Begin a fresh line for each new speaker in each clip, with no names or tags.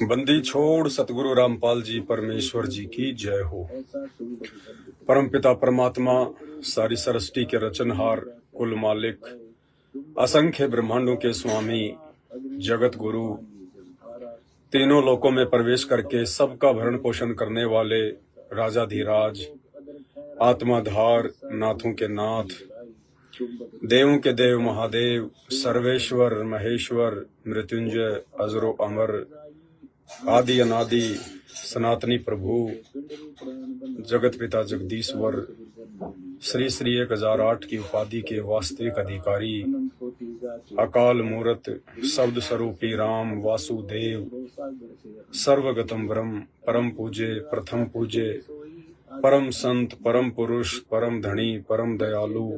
बंदी छोड़ सतगुरु रामपाल जी परमेश्वर जी की जय हो। परमपिता परमात्मा सारी सृष्टि के रचनहार, कुल मालिक, असंख्य ब्रह्मांडों के स्वामी, जगत गुरु, तीनों लोकों में प्रवेश करके सबका भरण पोषण करने वाले राजाधिराज, आत्माधार, नाथों के नाथ, देवों के देव महादेव, सर्वेश्वर महेश्वर, मृत्युंजय, अजरो अमर, आदि अनादि, सनातनी प्रभु, जगत पिता जगदीश्वर, श्री श्री 1008 की उपाधि के वास्तविक अधिकारी, अकाल मूरत, शब्द स्वरूपी राम वासुदेव, सर्वगतम ब्रह्म, परम पूज्य, प्रथम पूज्य, परम संत, परम पुरुष, परम धनी, परम दयालु,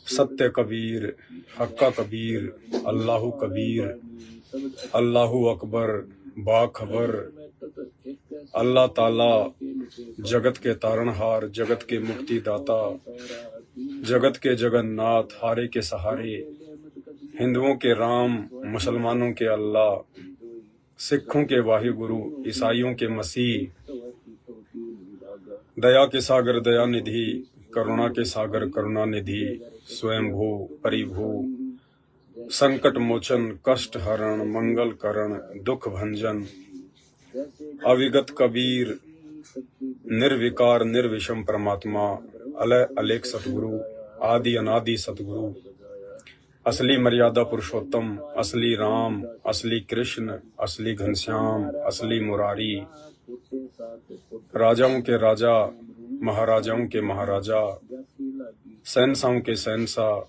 सत्य कबीर, हक्का कबीर, अल्लाहु कबीर, अल्लाहु अकबर, बाखबर, अल्लाह ताला, जगत के तारणहार, जगत के मुक्तिदाता, जगत के जगन्नाथ, हारे के सहारे, हिंदुओं के राम, मुसलमानों के अल्लाह, सिखों के वाहिगुरु, ईसाइयों के मसीह, दया के सागर दया निधि, करुणा के सागर करुणा निधि, स्वयंभू परिभू, संकट मोचन, कष्ट हरण, मंगल करण, दुख भंजन, अविगत कबीर, निर्विकार निर्विषम परमात्मा, अलय अलेख सतगुरु, आदि अनादि सतगुरु, असली मर्यादा पुरुषोत्तम, असली राम, असली कृष्ण, असली घनश्याम, असली मुरारी, राजाओं के राजा, महाराजाओं के महाराजा, शहंशाहों के शहंशाह,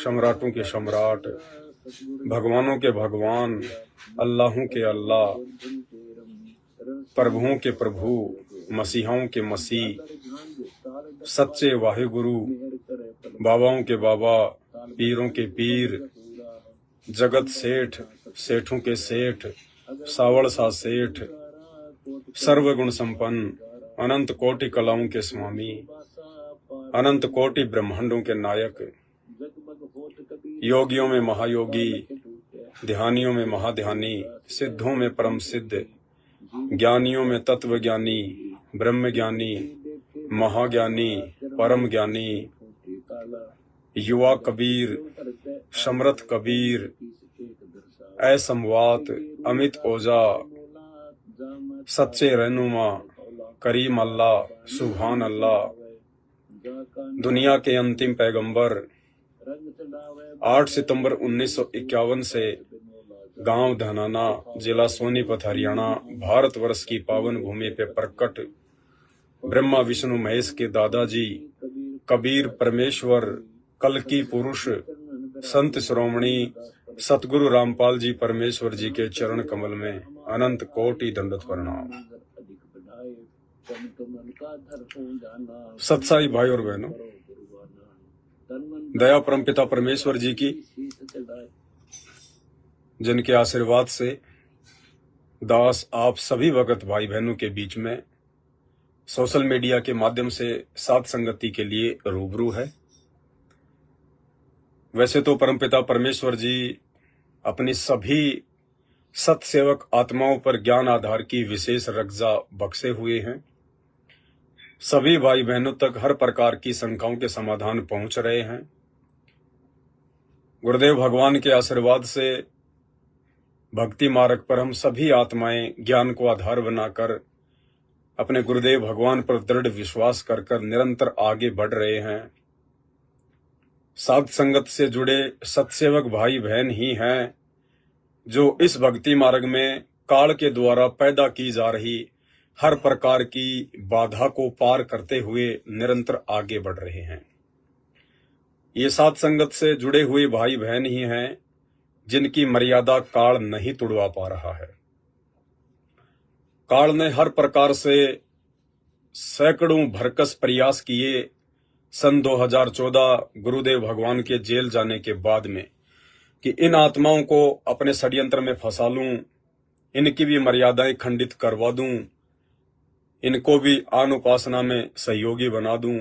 सम्राटों के सम्राट, भगवानों के भगवान, अल्लाहों के अल्लाह, प्रभुओं के प्रभु, मसीहाओं के मसीह, सच्चे वाहिगुरु, बाबाओं के बाबा, पीरों के पीर, जगत सेठ, सेठों के सेठ, सावड़ सा सेठ, सर्वगुण संपन्न, अनंत कोटि कलाओं के स्वामी, अनंत कोटि ब्रह्मांडों के नायक, योगियों में महायोगी, ध्यानियों में महाध्यानी, सिद्धों में परम सिद्ध, ज्ञानियों में तत्व ज्ञानी, ब्रह्म ज्ञानी, महाज्ञानी, परम ज्ञानी, युवा कबीर, समरथ कबीर, असमवात, अमित ओजा, सच्चे रहनुमा, करीम अल्लाह, सुभान अल्लाह, दुनिया के अंतिम पैगंबर, 8 सितंबर 1951 से गांव धनाना, जिला सोनीपत, हरियाणा, भारतवर्ष की पावन भूमि पे प्रकट ब्रह्मा विष्णु महेश के दादाजी, कबीर परमेश्वर, कल्कि पुरुष, संत श्रोमणी सतगुरु रामपाल जी परमेश्वर जी के चरण कमल में अनंत कोटि दंडवत प्रणाम। सत्साई भाई और बहनों, दया परमपिता परमेश्वर जी की, जिनके आशीर्वाद से दास आप सभी भगत भाई बहनों के बीच में सोशल मीडिया के माध्यम से साथ संगति के लिए रूबरू है। वैसे तो परमपिता परमेश्वर जी अपनी सभी सत्सेवक आत्माओं पर ज्ञान आधार की विशेष रक्षा बख्शे हुए हैं। सभी भाई बहनों तक हर प्रकार की शंकाओं के समाधान पहुंच रहे हैं। गुरुदेव भगवान के आशीर्वाद से भक्ति मार्ग पर हम सभी आत्माएं ज्ञान को आधार बनाकर अपने गुरुदेव भगवान पर दृढ़ विश्वास कर निरंतर आगे बढ़ रहे हैं। साध संगत से जुड़े सत्सेवक भाई बहन ही हैं जो इस भक्ति मार्ग में काल के द्वारा पैदा की जा रही हर प्रकार की बाधा को पार करते हुए निरंतर आगे बढ़ रहे हैं। ये साध संगत से जुड़े हुए भाई बहन ही हैं जिनकी मर्यादा काल नहीं तुड़वा पा रहा है। काल ने हर प्रकार से सैकड़ों भरकस प्रयास किए सन 2014 गुरुदेव भगवान के जेल जाने के बाद में कि इन आत्माओं को अपने षड्यंत्र में फंसा लूं, इनकी भी मर्यादाएं खंडित करवा दूं, इनको भी अनुपासना में सहयोगी बना दूं।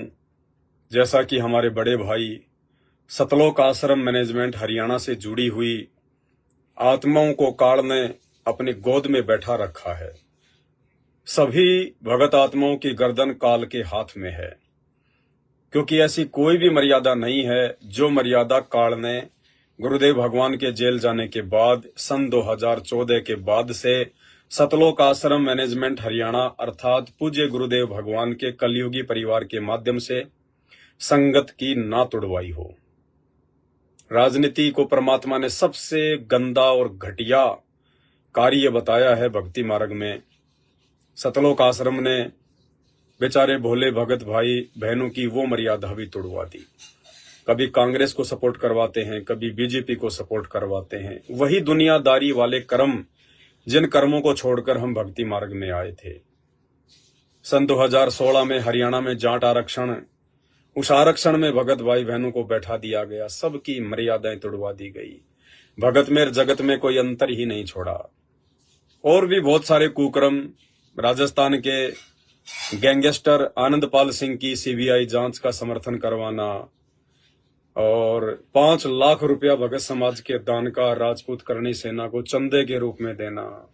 जैसा कि हमारे बड़े भाई सतलोक आश्रम मैनेजमेंट हरियाणा से जुड़ी हुई आत्माओं को काल ने अपनी गोद में बैठा रखा है। सभी भगत आत्माओं की गर्दन काल के हाथ में है, क्योंकि ऐसी कोई भी मर्यादा नहीं है जो मर्यादा काल ने गुरुदेव भगवान के जेल जाने के बाद सन 2014 के बाद से सतलोक आश्रम मैनेजमेंट हरियाणा अर्थात पूज्य गुरुदेव भगवान के कलयुगी परिवार के माध्यम से संगत की ना तुड़वाई हो। राजनीति को परमात्मा ने सबसे गंदा और घटिया कार्य बताया है भक्ति मार्ग में। सतलोक आश्रम ने बेचारे भोले भगत भाई बहनों की वो मर्यादा भी तुड़वा दी। कभी कांग्रेस को सपोर्ट करवाते हैं, कभी बीजेपी को सपोर्ट करवाते हैं। वही दुनियादारी वाले कर्म जिन कर्मों को छोड़कर हम भक्ति मार्ग में आए थे। सन 2016 में हरियाणा में जाट आरक्षण, उस आरक्षण में भगत भाई बहनों को बैठा दिया गया, सबकी मर्यादाएं तुड़वा दी गई। भगत में जगत में कोई अंतर ही नहीं छोड़ा। और भी बहुत सारे कुकर्म, राजस्थान के गैंगस्टर आनंदपाल सिंह की सीबीआई जांच का समर्थन करवाना और 5 लाख रुपया भगत समाज के दान का राजपूत करणी सेना को चंदे के रूप में देना,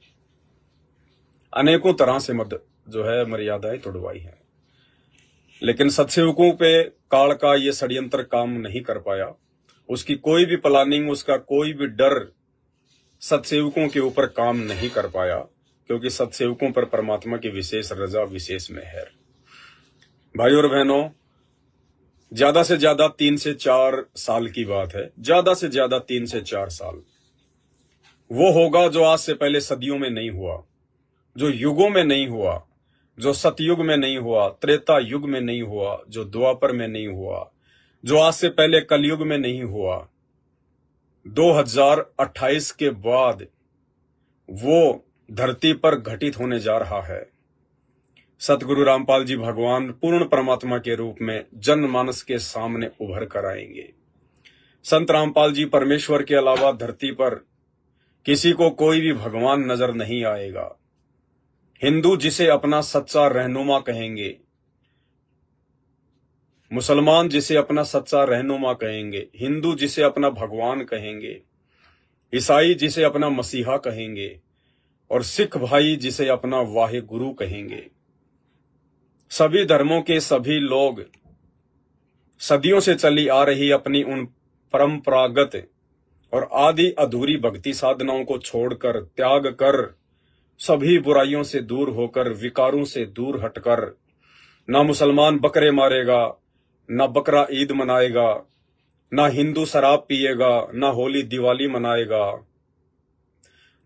अनेकों तरह से मर्यादाएं तुड़वाई है। लेकिन सत्सेवकों पे काल का ये षड्यंत्र काम नहीं कर पाया। उसकी कोई भी प्लानिंग, उसका कोई भी डर सत्सेवकों के ऊपर काम नहीं कर पाया, क्योंकि सत्सेवकों पर परमात्मा की विशेष रजा, विशेष मेहर। भाई और बहनों, ज्यादा से ज्यादा 3 से 4 साल की बात है, ज्यादा से ज्यादा 3 से 4 साल वो होगा जो आज से पहले सदियों में नहीं हुआ, जो युगों में नहीं हुआ, जो सतयुग में नहीं हुआ, त्रेता युग में नहीं हुआ, जो द्वापर में नहीं हुआ, जो आज से पहले कलयुग में नहीं हुआ। 2028 के बाद वो धरती पर घटित होने जा रहा है। सतगुरु रामपाल जी भगवान पूर्ण परमात्मा के रूप में जनमानस के सामने उभर कर आएंगे। संत रामपाल जी परमेश्वर के अलावा धरती पर किसी को कोई भी भगवान नजर नहीं आएगा। हिंदू जिसे अपना सच्चा रहनुमा कहेंगे, मुसलमान जिसे अपना सच्चा रहनुमा कहेंगे, हिंदू जिसे अपना भगवान कहेंगे, ईसाई जिसे अपना मसीहा कहेंगे और सिख भाई जिसे अपना वाहे गुरु कहेंगे। सभी धर्मों के सभी लोग सदियों से चली आ रही अपनी उन परंपरागत और आदि अधूरी भक्ति साधनाओं को छोड़कर, त्याग कर, सभी बुराइयों से दूर होकर, विकारों से दूर हटकर, ना मुसलमान बकरे मारेगा, ना बकरा ईद मनाएगा, ना हिंदू शराब पिएगा, ना होली दिवाली मनाएगा,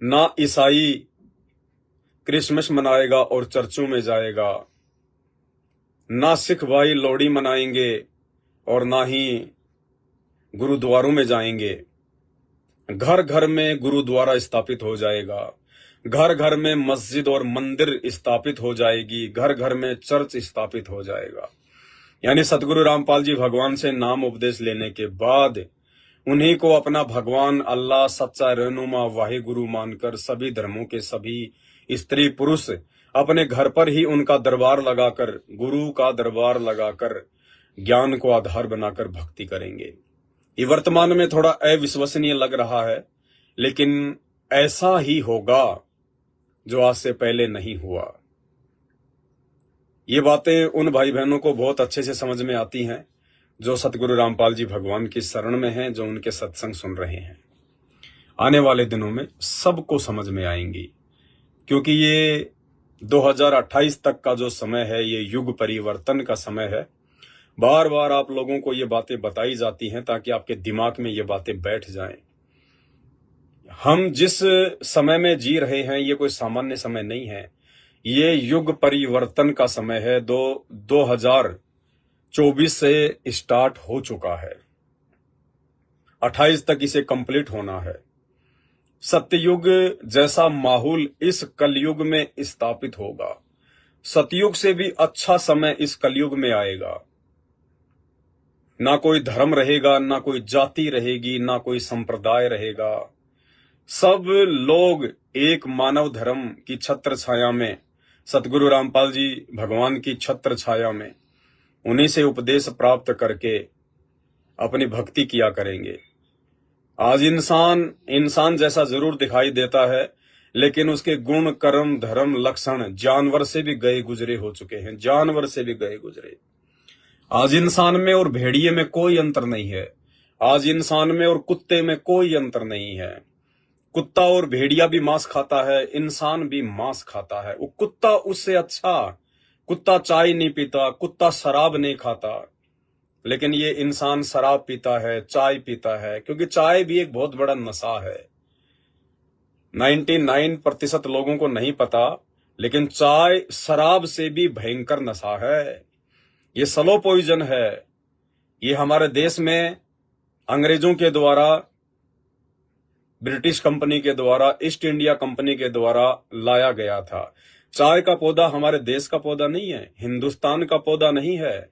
ना ईसाई क्रिसमस मनाएगा और चर्चों में जाएगा, ना सिख भाई लोहड़ी मनाएंगे और ना ही गुरुद्वारों में जाएंगे। घर घर में गुरुद्वारा स्थापित हो जाएगा, घर घर में मस्जिद और मंदिर स्थापित हो जाएगी, घर घर में चर्च स्थापित हो जाएगा। यानी सतगुरु रामपाल जी भगवान से नाम उपदेश लेने के बाद उन्हीं को अपना भगवान, अल्लाह, सच्चा रहनुमा, वाहे गुरु मानकर सभी धर्मों के सभी स्त्री पुरुष अपने घर पर ही उनका दरबार लगाकर, गुरु का दरबार लगाकर ज्ञान को आधार बनाकर भक्ति करेंगे। ये वर्तमान में थोड़ा अविश्वसनीय लग रहा है, लेकिन ऐसा ही होगा जो आज से पहले नहीं हुआ। ये बातें उन भाई बहनों को बहुत अच्छे से समझ में आती हैं जो सतगुरु रामपाल जी भगवान की शरण में हैं, जो उनके सत्संग सुन रहे हैं। आने वाले दिनों में सबको समझ में आएंगी, क्योंकि ये 2028 तक का जो समय है, ये युग परिवर्तन का समय है। बार बार आप लोगों को ये बातें बताई जाती हैं ताकि आपके दिमाग में ये बातें बैठ जाएं। हम जिस समय में जी रहे हैं, ये कोई सामान्य समय नहीं है, ये युग परिवर्तन का समय है। 2024 से स्टार्ट हो चुका है, 28 तक इसे कंप्लीट होना है। सत्ययुग जैसा माहौल इस कलयुग में स्थापित होगा। सतयुग से भी अच्छा समय इस कलयुग में आएगा। ना कोई धर्म रहेगा, ना कोई जाति रहेगी, ना कोई संप्रदाय रहेगा। सब लोग एक मानव धर्म की छत्र छाया में, सतगुरु रामपाल जी भगवान की छत्र छाया में, उन्हीं से उपदेश प्राप्त करके अपनी भक्ति किया करेंगे। आज इंसान इंसान जैसा जरूर दिखाई देता है, लेकिन उसके गुण, कर्म, धर्म, लक्षण जानवर से भी गए गुजरे हो चुके हैं, जानवर से भी गए गुजरे। आज इंसान में और भेड़िए में कोई अंतर नहीं है। आज इंसान में और कुत्ते में कोई अंतर नहीं है। कुत्ता और भेड़िया भी मांस खाता है, इंसान भी मांस खाता है। वो कुत्ता उससे अच्छा, कुत्ता चाय नहीं पीता, कुत्ता शराब नहीं खाता, लेकिन ये इंसान शराब पीता है, चाय पीता है, क्योंकि चाय भी एक बहुत बड़ा नशा है। 99% लोगों को नहीं पता, लेकिन चाय शराब से भी भयंकर नशा है। ये स्लो पॉइजन है। ये हमारे देश में अंग्रेजों के द्वारा, ब्रिटिश कंपनी के द्वारा, ईस्ट इंडिया कंपनी के द्वारा लाया गया था। चाय का पौधा हमारे देश का पौधा नहीं है, हिंदुस्तान का पौधा नहीं है।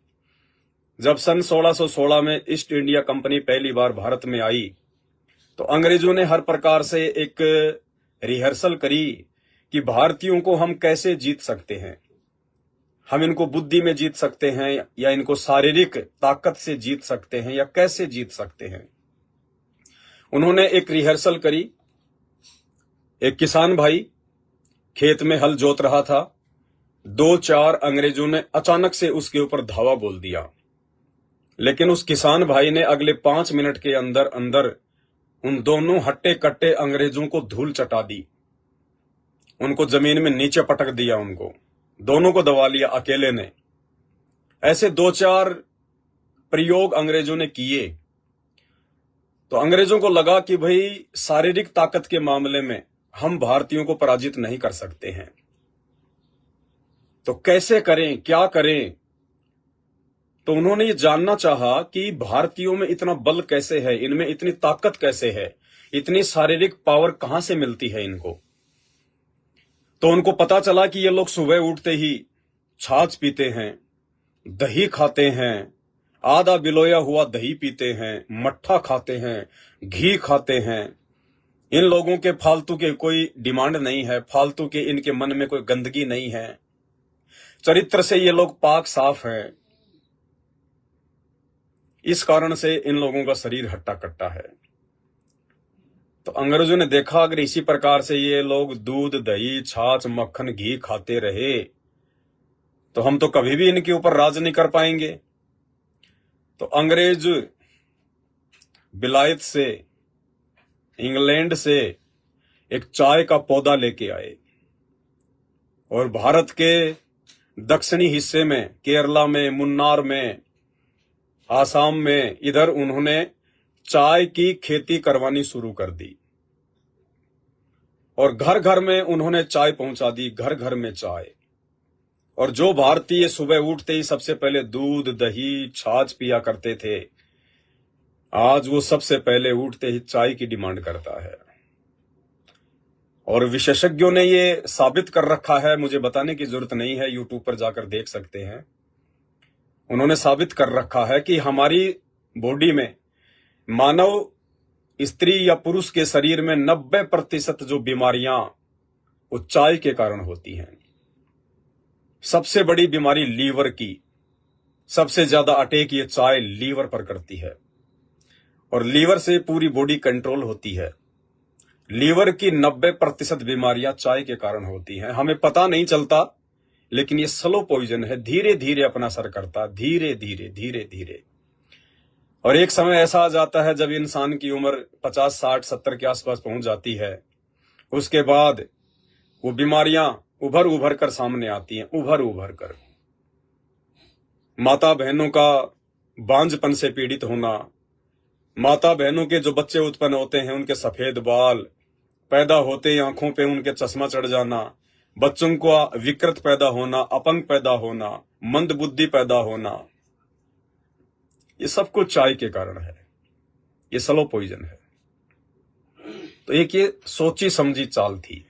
जब सन 1616 में ईस्ट इंडिया कंपनी पहली बार भारत में आई, तो अंग्रेजों ने हर प्रकार से एक रिहर्सल करी कि भारतीयों को हम कैसे जीत सकते हैं। हम इनको बुद्धि में जीत सकते हैं, या इनको शारीरिक ताकत से जीत सकते हैं, या कैसे जीत सकते हैं। उन्होंने एक रिहर्सल करी। एक किसान भाई खेत में हल जोत रहा था, 2-4 अंग्रेजों ने अचानक से उसके ऊपर धावा बोल दिया, लेकिन उस किसान भाई ने अगले 5 मिनट के अंदर अंदर उन दोनों हट्टे कट्टे अंग्रेजों को धूल चटा दी, उनको जमीन में नीचे पटक दिया, उनको दोनों को दबा लिया अकेले ने। ऐसे 2-4 प्रयोग अंग्रेजों ने किए, तो अंग्रेजों को लगा कि भाई शारीरिक ताकत के मामले में हम भारतीयों को पराजित नहीं कर सकते हैं, तो कैसे करें, क्या करें। तो उन्होंने ये जानना चाहा कि भारतीयों में इतना बल कैसे है, इनमें इतनी ताकत कैसे है, इतनी शारीरिक पावर कहां से मिलती है इनको। तो उनको पता चला कि ये लोग सुबह उठते ही छाछ पीते हैं, दही खाते हैं, आधा बिलोया हुआ दही पीते हैं, मट्ठा खाते हैं, घी खाते हैं। इन लोगों के फालतू के कोई डिमांड नहीं है, फालतू के इनके मन में कोई गंदगी नहीं है, चरित्र से ये लोग पाक साफ हैं। इस कारण से इन लोगों का शरीर हट्टा कट्टा है। तो अंग्रेजों ने देखा अगर इसी प्रकार से ये लोग दूध, दही, छाछ, मक्खन, घी खाते रहे, तो हम तो कभी भी इनके ऊपर राज नहीं कर पाएंगे। तो अंग्रेज बिलायत से, इंग्लैंड से एक चाय का पौधा लेके आए, और भारत के दक्षिणी हिस्से में, केरला में, मुन्नार में, आसाम में, इधर उन्होंने चाय की खेती करवानी शुरू कर दी, और घर घर में उन्होंने चाय पहुंचा दी, घर घर में चाय। और जो भारतीय सुबह उठते ही सबसे पहले दूध, दही, छाछ पिया करते थे, आज वो सबसे पहले उठते ही चाय की डिमांड करता है। और विशेषज्ञों ने ये साबित कर रखा है, मुझे बताने की जरूरत नहीं है, यूट्यूब पर जाकर देख सकते हैं। उन्होंने साबित कर रखा है कि हमारी बॉडी में, मानव स्त्री या पुरुष के शरीर में 90% जो बीमारियां वो चाय के कारण होती हैं। सबसे बड़ी बीमारी लीवर की, सबसे ज्यादा अटैक ये चाय लीवर पर करती है, और लीवर से पूरी बॉडी कंट्रोल होती है। लीवर की 90% बीमारियां चाय के कारण होती हैं। हमें पता नहीं चलता, लेकिन ये स्लो पॉइजन है, धीरे धीरे अपना असर करता, धीरे धीरे धीरे धीरे। और एक समय ऐसा आ जाता है जब इंसान की उम्र 50, 60, 70 के आसपास पहुंच जाती है, उसके बाद वो बीमारियां उभर उभर कर सामने आती हैं, उभर उभर कर। माता बहनों का बांझपन से पीड़ित होना, माता बहनों के जो बच्चे उत्पन्न होते हैं उनके सफेद बाल, पैदा होते ही आंखों पे उनके चश्मा चढ़ जाना, बच्चों को विकृत पैदा होना, अपंग पैदा होना, मंद बुद्धि पैदा होना, ये सब कुछ चाय के कारण है। ये स्लो पॉइजन है। तो एक ये सोची समझी चाल थी।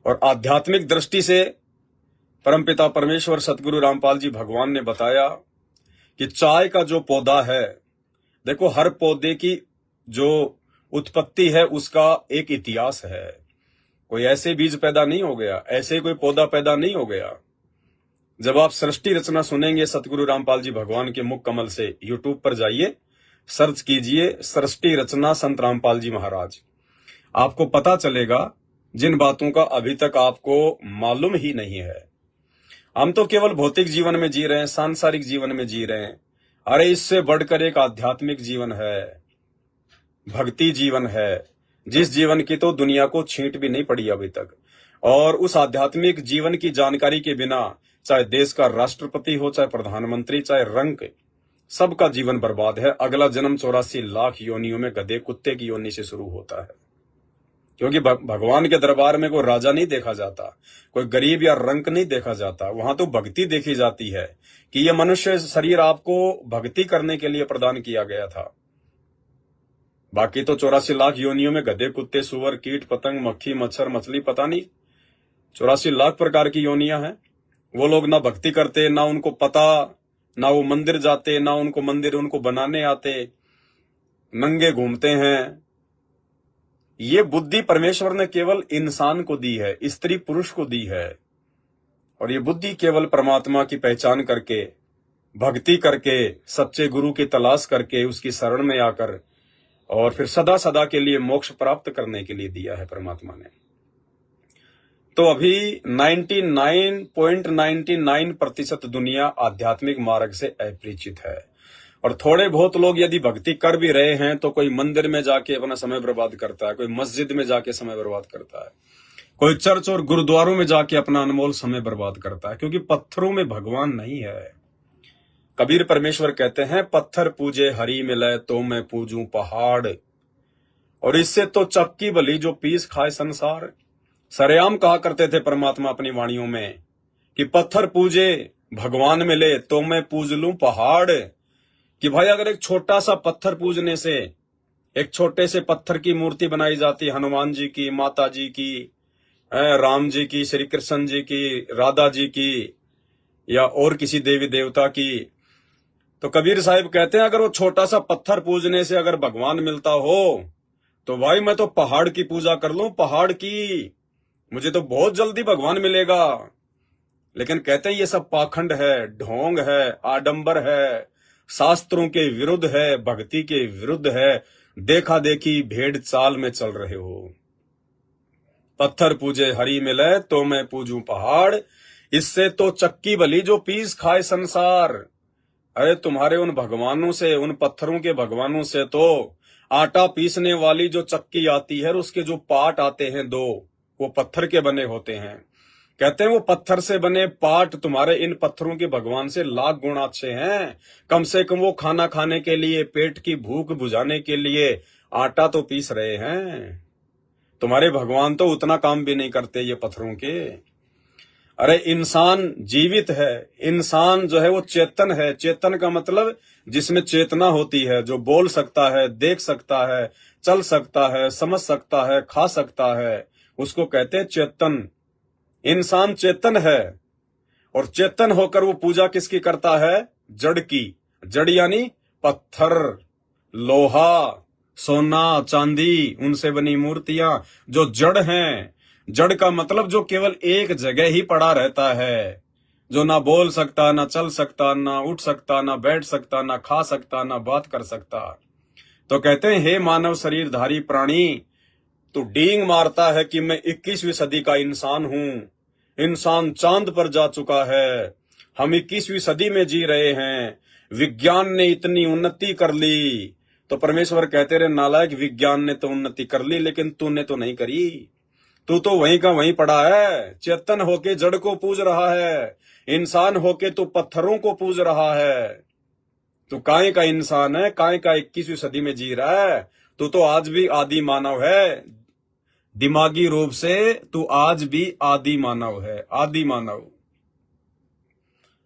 और आध्यात्मिक दृष्टि से परमपिता परमेश्वर सतगुरु रामपाल जी भगवान ने बताया कि चाय का जो पौधा है, देखो हर पौधे की जो उत्पत्ति है उसका एक इतिहास है। कोई ऐसे बीज पैदा नहीं हो गया, ऐसे कोई पौधा पैदा नहीं हो गया। जब आप सृष्टि रचना सुनेंगे सतगुरु रामपाल जी भगवान के मुख कमल से, यूट्यूब पर जाइए, सर्च कीजिए सृष्टि रचना संत रामपाल जी महाराज, आपको पता चलेगा जिन बातों का अभी तक आपको मालूम ही नहीं है। हम तो केवल भौतिक जीवन में जी रहे हैं, सांसारिक जीवन में जी रहे हैं। अरे इससे बढ़कर एक आध्यात्मिक जीवन है, भक्ति जीवन है, जिस जीवन की तो दुनिया को छींट भी नहीं पड़ी अभी तक। और उस आध्यात्मिक जीवन की जानकारी के बिना चाहे देश का राष्ट्रपति हो, चाहे प्रधानमंत्री, चाहे रंक, सबका जीवन बर्बाद है। अगला जन्म 84 लाख योनियों में गधे कुत्ते की योनि से शुरू होता है, क्योंकि भगवान के दरबार में कोई राजा नहीं देखा जाता, कोई गरीब या रंक नहीं देखा जाता। वहां तो भक्ति देखी जाती है कि यह मनुष्य शरीर आपको भक्ति करने के लिए प्रदान किया गया था। बाकी तो 84 लाख योनियों में गधे कुत्ते सुअर कीट पतंग मक्खी मच्छर मछली, पता नहीं 84 लाख प्रकार की योनियां हैं। वो लोग ना भक्ति करते, ना उनको पता, ना वो मंदिर जाते, ना उनको मंदिर उनको बनाने आते, नंगे घूमते हैं। ये बुद्धि परमेश्वर ने केवल इंसान को दी है, स्त्री पुरुष को दी है। और ये बुद्धि केवल परमात्मा की पहचान करके, भक्ति करके, सच्चे गुरु की तलाश करके, उसकी शरण में आकर और फिर सदा सदा के लिए मोक्ष प्राप्त करने के लिए दिया है परमात्मा ने। तो अभी 99.99% दुनिया आध्यात्मिक मार्ग से अपरिचित है। और थोड़े बहुत लोग यदि भक्ति कर भी रहे हैं तो कोई मंदिर में जाके अपना समय बर्बाद करता है, कोई मस्जिद में जाके समय बर्बाद करता है, कोई चर्च और गुरुद्वारों में जाके अपना अनमोल समय बर्बाद करता है, क्योंकि पत्थरों में भगवान नहीं है। कबीर परमेश्वर कहते हैं, पत्थर पूजे हरि मिले तो मैं पूजूं पहाड़। और इससे तो चक्की भली जो पीस खाए संसार। सरेआम कहा करते थे परमात्मा अपनी वाणियों में कि पत्थर पूजे भगवान मिले तो मैं पूज लूं पहाड़। कि भाई अगर एक छोटा सा पत्थर पूजने से, एक छोटे से पत्थर की मूर्ति बनाई जाती, हनुमान जी की, माता जी की, राम जी की, श्री कृष्ण जी की, राधा जी की, या और किसी देवी देवता की, तो कबीर साहिब कहते हैं अगर वो छोटा सा पत्थर पूजने से अगर भगवान मिलता हो तो भाई मैं तो पहाड़ की पूजा कर लूं, पहाड़ की, मुझे तो बहुत जल्दी भगवान मिलेगा। लेकिन कहते हैं ये सब पाखंड है, ढोंग है, आडंबर है, शास्त्रों के विरुद्ध है, भक्ति के विरुद्ध है, देखा देखी भेड़ चाल में चल रहे हो। पत्थर पूजे हरि मिले तो मैं पूजूं पहाड़, इससे तो चक्की भली जो पीस खाए संसार। अरे तुम्हारे उन भगवानों से, उन पत्थरों के भगवानों से तो आटा पीसने वाली जो चक्की आती है, उसके जो पाट आते हैं दो, वो पत्थर के बने होते हैं। कहते हैं वो पत्थर से बने पाट तुम्हारे इन पत्थरों के भगवान से लाख गुना अच्छे हैं। कम से कम वो खाना खाने के लिए, पेट की भूख बुझाने के लिए आटा तो पीस रहे हैं। तुम्हारे भगवान तो उतना काम भी नहीं करते ये पत्थरों के। अरे इंसान जीवित है, इंसान जो है वो चेतन है। चेतन का मतलब जिसमें चेतना होती है, जो बोल सकता है, देख सकता है, चल सकता है, समझ सकता है, खा सकता है, उसको कहते हैं चेतन। इंसान चेतन है। और चेतन होकर वो पूजा किसकी करता है? जड़ की। जड़ यानी पत्थर, लोहा, सोना, चांदी, उनसे बनी मूर्तियां जो जड़ हैं। जड़ का मतलब जो केवल एक जगह ही पड़ा रहता है, जो ना बोल सकता, ना चल सकता, ना उठ सकता, ना बैठ सकता, ना खा सकता, ना बात कर सकता। तो कहते हैं हे मानव शरीरधारी प्राणी, तू डींग मारता है कि मैं 21वीं सदी का इंसान हूं। इंसान चांद पर जा चुका है, हम 21वीं सदी में जी रहे हैं, विज्ञान ने इतनी उन्नति कर ली। तो परमेश्वर कहते रहे नालायक, विज्ञान ने तो उन्नति कर ली लेकिन तूने तो नहीं करी। तू तो वहीं का वहीं पड़ा है। चेतन होके जड़ को पूज रहा है, इंसान होके तू पत्थरों को पूज रहा है। तू काहे का इंसान है, काहे का 21वीं सदी में जी रहा है। तू तो आज भी आदि मानव है, दिमागी रूप से तू आज भी आदि मानव है, आदि मानव।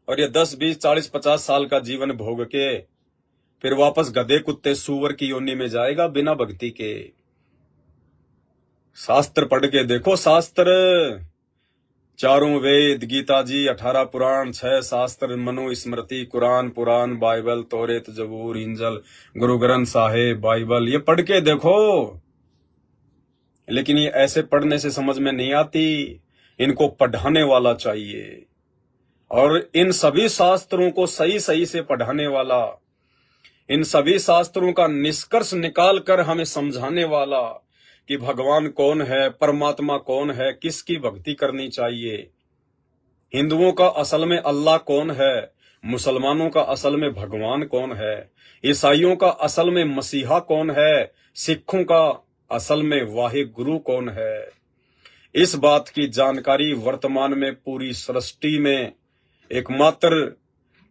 और ये 10, 20, 40, 50 साल का जीवन भोग के फिर वापस गधे कुत्ते सूअर की योनि में जाएगा बिना भक्ति के। शास्त्र पढ़ के देखो, शास्त्र 4 वेद, गीता जी, 18 पुराण, 6 शास्त्र, मनुस्मृति, कुरान, पुराण, बाइबल, तौरेत, जबूर, इंजल, गुरु ग्रंथ साहिब, बाइबल, ये पढ़ के देखो। लेकिन ये ऐसे पढ़ने से समझ में नहीं आती, इनको पढ़ाने वाला चाहिए। और इन सभी शास्त्रों को सही सही से पढ़ाने वाला, इन सभी शास्त्रों का निष्कर्ष निकाल कर हमें समझाने वाला कि भगवान कौन है, परमात्मा कौन है, किसकी भक्ति करनी चाहिए। हिंदुओं का असल में अल्लाह कौन है, मुसलमानों का असल में भगवान कौन है, ईसाइयों का असल में मसीहा कौन है, सिखों का असल में वाहे गुरु कौन है। इस बात की जानकारी वर्तमान में पूरी सृष्टि में एकमात्र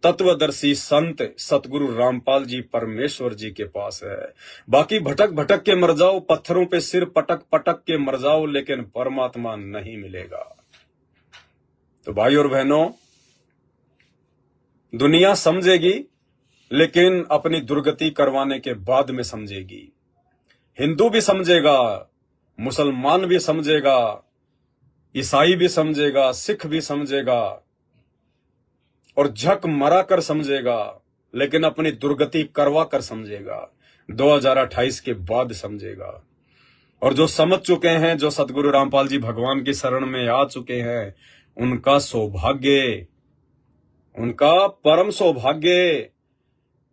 तत्वदर्शी संत सतगुरु रामपाल जी परमेश्वर जी के पास है। बाकी भटक भटक के मर जाओ, पत्थरों पे सिर पटक पटक के मर जाओ, लेकिन परमात्मा नहीं मिलेगा। तो भाई और बहनों, दुनिया समझेगी लेकिन अपनी दुर्गति करवाने के बाद में समझेगी। हिंदू भी समझेगा, मुसलमान भी समझेगा, ईसाई भी समझेगा, सिख भी समझेगा और झक मरा कर समझेगा, लेकिन अपनी दुर्गति करवा कर समझेगा। 2028 के बाद समझेगा। और जो समझ चुके हैं, जो सतगुरु रामपाल जी भगवान की शरण में आ चुके हैं, उनका सौभाग्य, उनका परम सौभाग्य,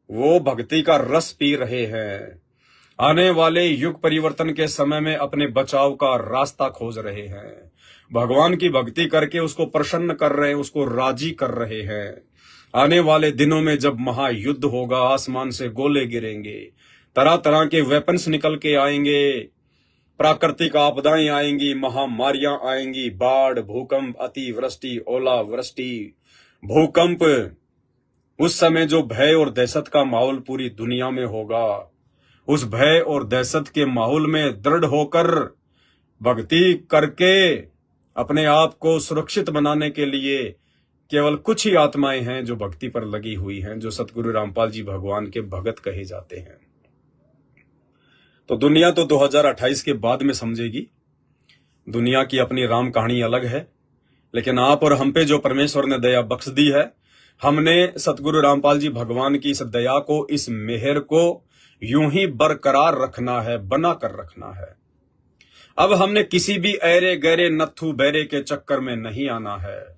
वो भक्ति का रस पी रहे हैं। आने वाले युग परिवर्तन के समय में अपने बचाव का रास्ता खोज रहे हैं। भगवान की भक्ति करके उसको प्रसन्न कर रहे हैं, उसको राजी कर रहे हैं। आने वाले दिनों में जब महायुद्ध होगा, आसमान से गोले गिरेंगे, तरह तरह के वेपन्स निकल के आएंगे, प्राकृतिक आपदाएं आएंगी, महामारियां आएंगी, बाढ़, भूकंप, अतिवृष्टि, ओलावृष्टि, भूकंप। उस समय जो भय और दहशत का माहौल पूरी दुनिया में होगा, उस भय और दहशत के माहौल में दृढ़ होकर भक्ति करके अपने आप को सुरक्षित बनाने के लिए केवल कुछ ही आत्माएं हैं जो भक्ति पर लगी हुई हैं, जो सतगुरु रामपाल जी भगवान के भगत कहे जाते हैं। तो दुनिया तो 2028 के बाद में समझेगी। दुनिया की अपनी राम कहानी अलग है, लेकिन आप और हम पे जो परमेश्वर ने दया बख्श दी है, हमने सतगुरु रामपाल जी भगवान की इस दया को, इस मेहर को यूं ही बरकरार रखना है, बना कर रखना है। अब हमने किसी भी ऐरे गहरे नत्थु बैरे के चक्कर में नहीं आना है।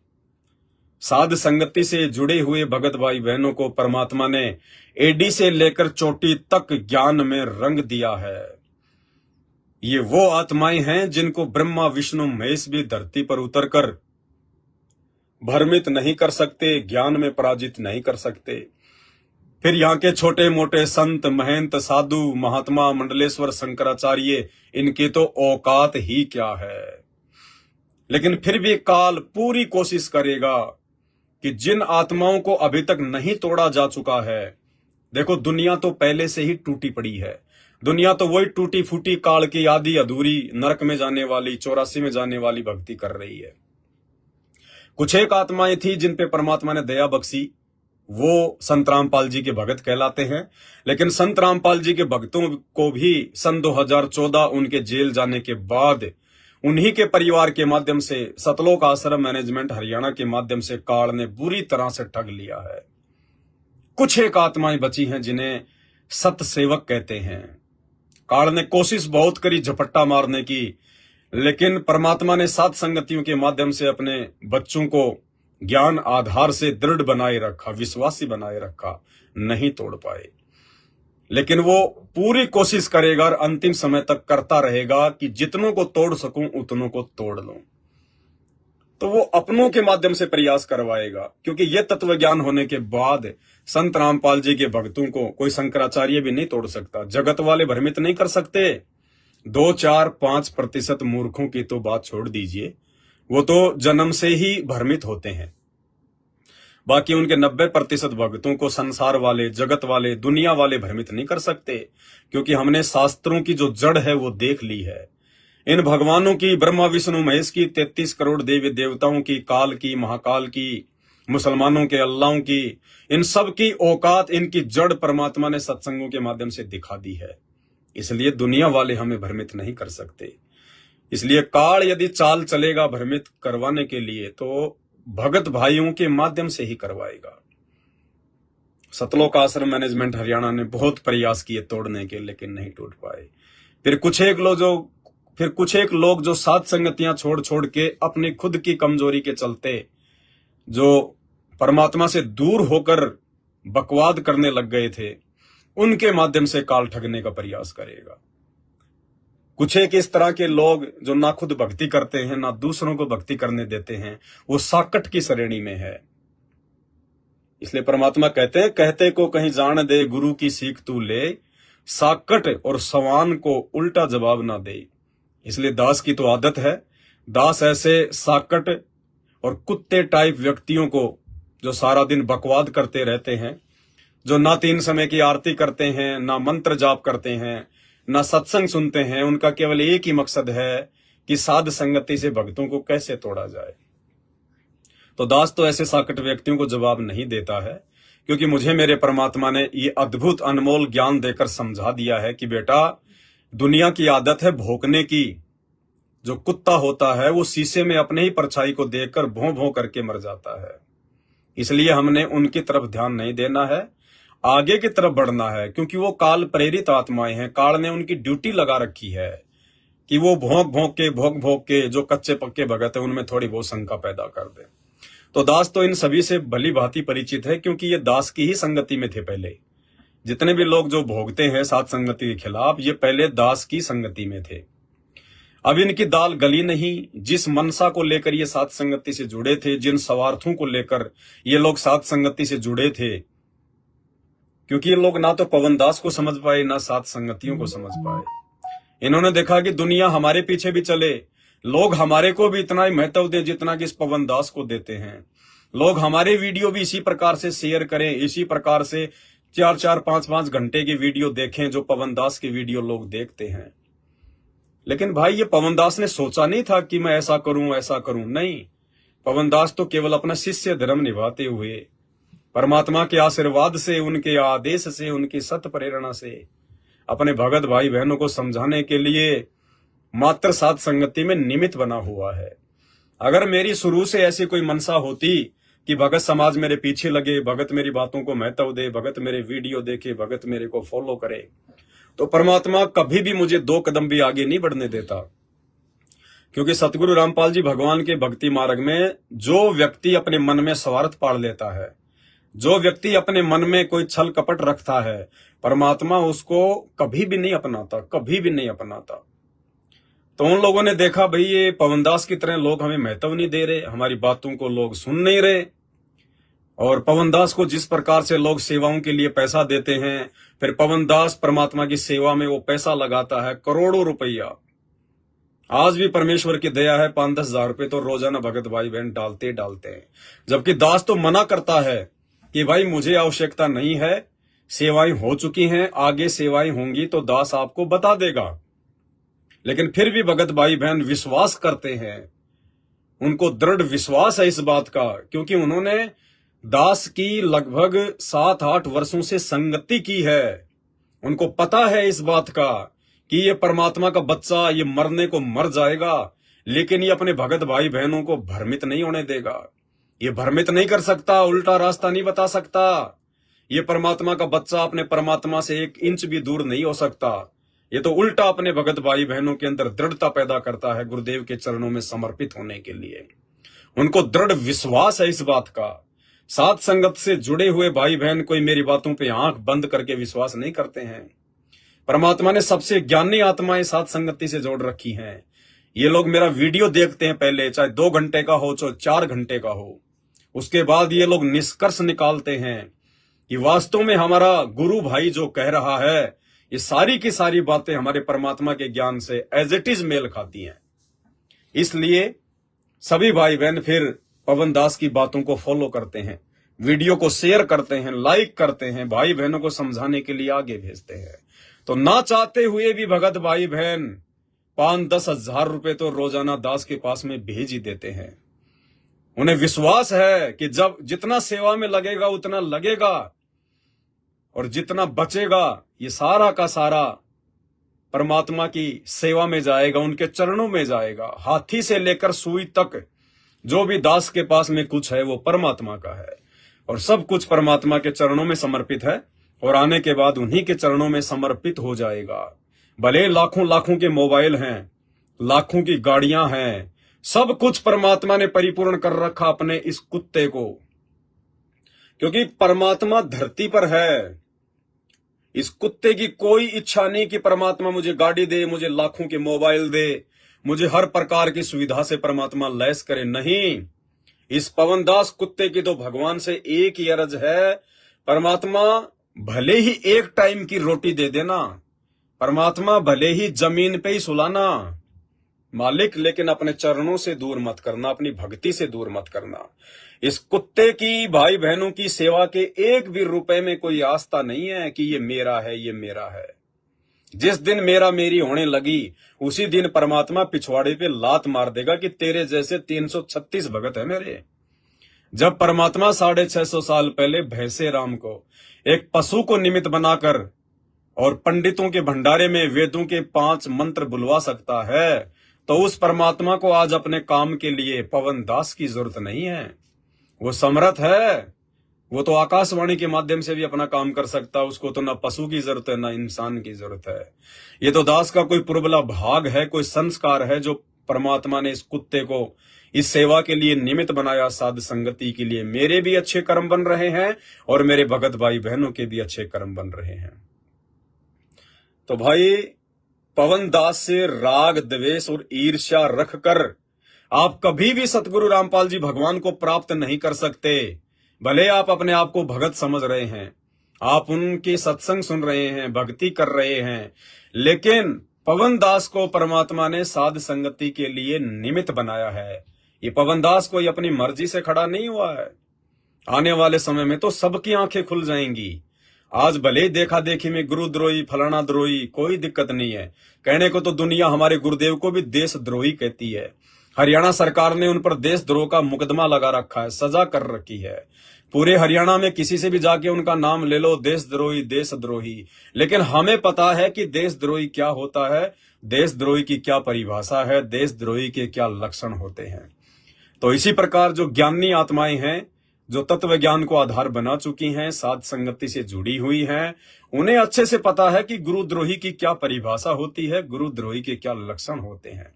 साध संगति से जुड़े हुए भगत भाई बहनों को परमात्मा ने एडी से लेकर चोटी तक ज्ञान में रंग दिया है। ये वो आत्माएं हैं जिनको ब्रह्मा विष्णु महेश भी धरती पर उतरकर भ्रमित नहीं कर सकते, ज्ञान में पराजित नहीं कर सकते। फिर यहाँ के छोटे मोटे संत, महंत, साधु, महात्मा, मंडलेश्वर, शंकराचार्य, इनकी तो औकात ही क्या है। लेकिन फिर भी काल पूरी कोशिश करेगा कि जिन आत्माओं को अभी तक नहीं तोड़ा जा चुका है, देखो दुनिया तो पहले से ही टूटी पड़ी है। दुनिया तो वही टूटी फूटी काल की आधी अधूरी नरक में जाने वाली, 84 में जाने वाली भक्ति कर रही है। कुछ एक आत्माएं थी जिन पे परमात्मा ने दया बख्शी, वो संत रामपाल जी के भगत कहलाते हैं। लेकिन संत रामपाल जी के भक्तों को भी सन 2014 उनके जेल जाने के बाद उन्हीं के परिवार के माध्यम से, सतलोक आश्रम मैनेजमेंट हरियाणा के माध्यम से काल ने बुरी तरह से ठग लिया है। कुछ एक आत्माएं बची हैं जिन्हें सत सेवक कहते हैं। काल ने कोशिश बहुत करी झपट्टा मारने की, लेकिन परमात्मा ने सात संगतियों के माध्यम से अपने बच्चों को ज्ञान आधार से दृढ़ बनाए रखा, विश्वासी बनाए रखा, नहीं तोड़ पाए। लेकिन वो पूरी कोशिश करेगा और अंतिम समय तक करता रहेगा कि जितनों को तोड़ सकूं उतनों को तोड़ लूं। तो वो अपनों के माध्यम से प्रयास करवाएगा, क्योंकि ये तत्व ज्ञान होने के बाद संत रामपाल जी के भक्तों को कोई शंकराचार्य भी नहीं तोड़ सकता। जगत वाले भ्रमित नहीं कर सकते। 2, 4, 5% मूर्खों की तो बात छोड़ दीजिए, वो तो जन्म से ही भ्रमित होते हैं। बाकी उनके 90% भक्तों को संसार वाले, जगत वाले, दुनिया वाले भ्रमित नहीं कर सकते, क्योंकि हमने शास्त्रों की जो जड़ है वो देख ली है। इन भगवानों की, ब्रह्मा विष्णु महेश की, 33 करोड़ देवी देवताओं की, काल की, महाकाल की, मुसलमानों के अल्लाहों की, इन सब की औकात, इनकी जड़ परमात्मा ने सत्संगों के माध्यम से दिखा दी है। इसलिए दुनिया वाले हमें भ्रमित नहीं कर सकते। इसलिए काल यदि चाल चलेगा भ्रमित करवाने के लिए, तो भगत भाइयों के माध्यम से ही करवाएगा। सतलोक आश्रम मैनेजमेंट हरियाणा ने बहुत प्रयास किए तोड़ने के, लेकिन नहीं टूट पाए। फिर कुछ एक लोग जो सात संगतियां छोड़ छोड़ के अपनी खुद की कमजोरी के चलते जो परमात्मा से दूर होकर बकवाद करने लग गए थे, उनके माध्यम से काल ठगने का प्रयास करेगा। कुछ एक इस तरह के लोग जो ना खुद भक्ति करते हैं ना दूसरों को भक्ति करने देते हैं, वो साकट की श्रेणी में है। इसलिए परमात्मा कहते हैं, कहते को कहीं जान दे गुरु की सीख तू ले, साकट और सवान को उल्टा जवाब ना दे। इसलिए दास की तो आदत है, दास ऐसे साकट और कुत्ते टाइप व्यक्तियों को जो सारा दिन बकवाद करते रहते हैं, जो ना 3 समय की आरती करते हैं, ना मंत्र जाप करते हैं, ना सत्संग सुनते हैं, उनका केवल एक ही मकसद है कि साध संगति से भक्तों को कैसे तोड़ा जाए। तो दास तो ऐसे साकट व्यक्तियों को जवाब नहीं देता है, क्योंकि मुझे मेरे परमात्मा ने ये अद्भुत अनमोल ज्ञान देकर समझा दिया है कि बेटा, दुनिया की आदत है भौंकने की। जो कुत्ता होता है वो शीशे में अपने ही परछाई को देखकर भौं भौं करके मर जाता है। इसलिए हमने उनकी तरफ ध्यान नहीं देना है, आगे की तरफ बढ़ना है, क्योंकि वो काल प्रेरित आत्माएं हैं। काल ने उनकी ड्यूटी लगा रखी है कि वो भौंक भौंक के जो कच्चे पक्के भगत है उनमें थोड़ी बहुत शंका पैदा कर दे। तो दास तो इन सभी से भली भांति परिचित है, क्योंकि ये दास की ही संगति में थे। पहले जितने भी लोग जो भोगते हैं साध संगति के खिलाफ, ये पहले दास की संगति में थे। अब इनकी दाल गली नहीं। जिस मनसा को लेकर ये साध संगति से जुड़े थे, जिन स्वार्थों को लेकर ये लोग साध संगति से जुड़े थे, क्योंकि ये लोग ना तो पवन दास को समझ पाए ना साध संगतियों को समझ पाए। इन्होंने देखा कि दुनिया हमारे पीछे भी चले, लोग हमारे को भी इतना ही महत्व दें जितना कि इस पवन दास को देते हैं। लोग हमारे वीडियो भी इसी प्रकार से शेयर करें, इसी प्रकार से 4-4, 5-5 घंटे की वीडियो देखें जो पवन दास की वीडियो लोग देखते हैं। लेकिन भाई, ये पवन दास ने सोचा नहीं था कि मैं ऐसा करूं। नहीं, पवन दास तो केवल अपना शिष्य धर्म निभाते हुए परमात्मा के आशीर्वाद से, उनके आदेश से, उनकी सत प्रेरणा से अपने भगत भाई बहनों को समझाने के लिए मात्र साध संगति में निमित्त बना हुआ है। अगर मेरी शुरू से ऐसी कोई मनसा होती कि भगत समाज मेरे पीछे लगे, भगत मेरी बातों को महत्व दे, भगत मेरे वीडियो देखे, भगत मेरे को फॉलो करे, तो परमात्मा कभी भी मुझे 2 कदम भी आगे नहीं बढ़ने देता। क्योंकि सतगुरु रामपाल जी भगवान के भक्ति मार्ग में जो व्यक्ति अपने मन में स्वार्थ पाल लेता है, जो व्यक्ति अपने मन में कोई छल कपट रखता है, परमात्मा उसको कभी भी नहीं अपनाता। तो उन लोगों ने देखा, भाई ये पवनदास की तरह लोग हमें महत्व नहीं दे रहे, हमारी बातों को लोग सुन नहीं रहे, और पवनदास को जिस प्रकार से लोग सेवाओं के लिए पैसा देते हैं, फिर पवनदास परमात्मा की सेवा में वो पैसा लगाता है करोड़ों रुपया। आज भी परमेश्वर की दया है 5-10 हजार रुपए तो रोजाना भगत भाई बहन डालते हैं। जबकि दास तो मना करता है कि भाई मुझे आवश्यकता नहीं है, सेवाएं हो चुकी हैं, आगे सेवाएं होंगी तो दास आपको बता देगा। लेकिन फिर भी भगत भाई बहन विश्वास करते हैं, उनको दृढ़ विश्वास है इस बात का, क्योंकि उन्होंने दास की लगभग 7-8 वर्षों से संगति की है। उनको पता है इस बात का कि ये परमात्मा का बच्चा, ये मरने को मर जाएगा, लेकिन ये अपने भगत भाई बहनों को भ्रमित नहीं होने देगा। ये भ्रमित नहीं कर सकता, उल्टा रास्ता नहीं बता सकता। ये परमात्मा का बच्चा अपने परमात्मा से 1 इंच भी दूर नहीं हो सकता। ये तो उल्टा अपने भगत भाई बहनों के अंदर दृढ़ता पैदा करता है गुरुदेव के चरणों में समर्पित होने के लिए। उनको दृढ़ विश्वास है इस बात का। साध संगत से जुड़े हुए भाई बहन कोई मेरी बातों पे आंख बंद करके विश्वास नहीं करते हैं। परमात्मा ने सबसे ज्ञानी आत्माएं साध संगति से जोड़ रखी हैं। ये लोग मेरा वीडियो देखते हैं पहले, चाहे 2 घंटे का हो चाहे 4 घंटे का हो। उसके बाद ये लोग निष्कर्ष निकालते हैं कि वास्तव में हमारा गुरु भाई जो कह रहा है, ये सारी की सारी बातें हमारे परमात्मा के ज्ञान से एज इट इज मेल खाती हैं। इसलिए सभी भाई बहन फिर पवन दास की बातों को फॉलो करते हैं, वीडियो को शेयर करते हैं, लाइक करते हैं, भाई बहनों को समझाने के लिए आगे भेजते हैं। तो ना चाहते हुए भी भगत भाई बहन 5-10 हजार रुपए तो रोजाना दास के पास में भेज ही देते हैं। उन्हें विश्वास है कि जब जितना सेवा में लगेगा उतना लगेगा, और जितना बचेगा ये सारा का सारा परमात्मा की सेवा में जाएगा, उनके चरणों में जाएगा। हाथी से लेकर सुई तक जो भी दास के पास में कुछ है वो परमात्मा का है, और सब कुछ परमात्मा के चरणों में समर्पित है, और आने के बाद उन्हीं के चरणों में समर्पित हो जाएगा। भले लाखों के मोबाइल हैं, लाखों की गाड़ियां हैं, सब कुछ परमात्मा ने परिपूर्ण कर रखा अपने इस कुत्ते को, क्योंकि परमात्मा धरती पर है। इस कुत्ते की कोई इच्छा नहीं कि परमात्मा मुझे गाड़ी दे, मुझे लाखों के मोबाइल दे, मुझे हर प्रकार की सुविधा से परमात्मा लैस करे। नहीं, इस पवनदास कुत्ते की तो भगवान से एक ही अर्ज है, परमात्मा भले ही एक टाइम की रोटी दे देना, परमात्मा भले ही जमीन पे ही सुलाना मालिक, लेकिन अपने चरणों से दूर मत करना, अपनी भक्ति से दूर मत करना। इस कुत्ते की भाई बहनों की सेवा के एक भी रुपए में कोई आस्था नहीं है कि ये मेरा है, ये मेरा है। जिस दिन मेरा मेरी होने लगी उसी दिन परमात्मा पिछवाड़े पे लात मार देगा कि तेरे जैसे 336 भगत है मेरे। जब परमात्मा 650 साल पहले भैंसे राम को एक पशु को निमित्त बनाकर और पंडितों के भंडारे में वेदों के 5 मंत्र बुलवा सकता है, तो उस परमात्मा को आज अपने काम के लिए पवन दास की जरूरत नहीं है। वो समर्थ है, वो तो आकाशवाणी के माध्यम से भी अपना काम कर सकता है। उसको तो ना पशु की जरूरत है ना इंसान की जरूरत है। ये तो दास का कोई पुरबला भाग है, कोई संस्कार है जो परमात्मा ने इस कुत्ते को इस सेवा के लिए निमित्त बनाया, साध संगति के लिए। मेरे भी अच्छे कर्म बन रहे हैं और मेरे भगत भाई बहनों के भी अच्छे कर्म बन रहे हैं। तो भाई, पवन दास से राग द्वेष और ईर्ष्या रखकर आप कभी भी सतगुरु रामपाल जी भगवान को प्राप्त नहीं कर सकते। भले आप अपने आप को भगत समझ रहे हैं, आप उनके सत्संग सुन रहे हैं, भक्ति कर रहे हैं, लेकिन पवन दास को परमात्मा ने साध संगति के लिए निमित्त बनाया है। ये पवन दास कोई अपनी मर्जी से खड़ा नहीं हुआ है। आने वाले समय में तो सबकी आंखें खुल जाएंगी। आज भले देखा देखी में गुरुद्रोही फलाना द्रोही कोई दिक्कत नहीं है, कहने को तो दुनिया हमारे गुरुदेव को भी देशद्रोही कहती है। हरियाणा सरकार ने उन पर देशद्रोह का मुकदमा लगा रखा है, सजा कर रखी है। पूरे हरियाणा में किसी से भी जाके उनका नाम ले लो, देशद्रोही देशद्रोही। लेकिन हमें पता है कि देशद्रोही क्या होता है, देशद्रोही की क्या परिभाषा है, देशद्रोही के क्या लक्षण होते हैं। तो इसी प्रकार जो ज्ञानी आत्माएं हैं, जो तत्व ज्ञान को आधार बना चुकी हैं, साध संगति से जुड़ी हुई हैं, उन्हें अच्छे से पता है कि गुरुद्रोही की क्या परिभाषा होती है, गुरुद्रोही के क्या लक्षण होते हैं।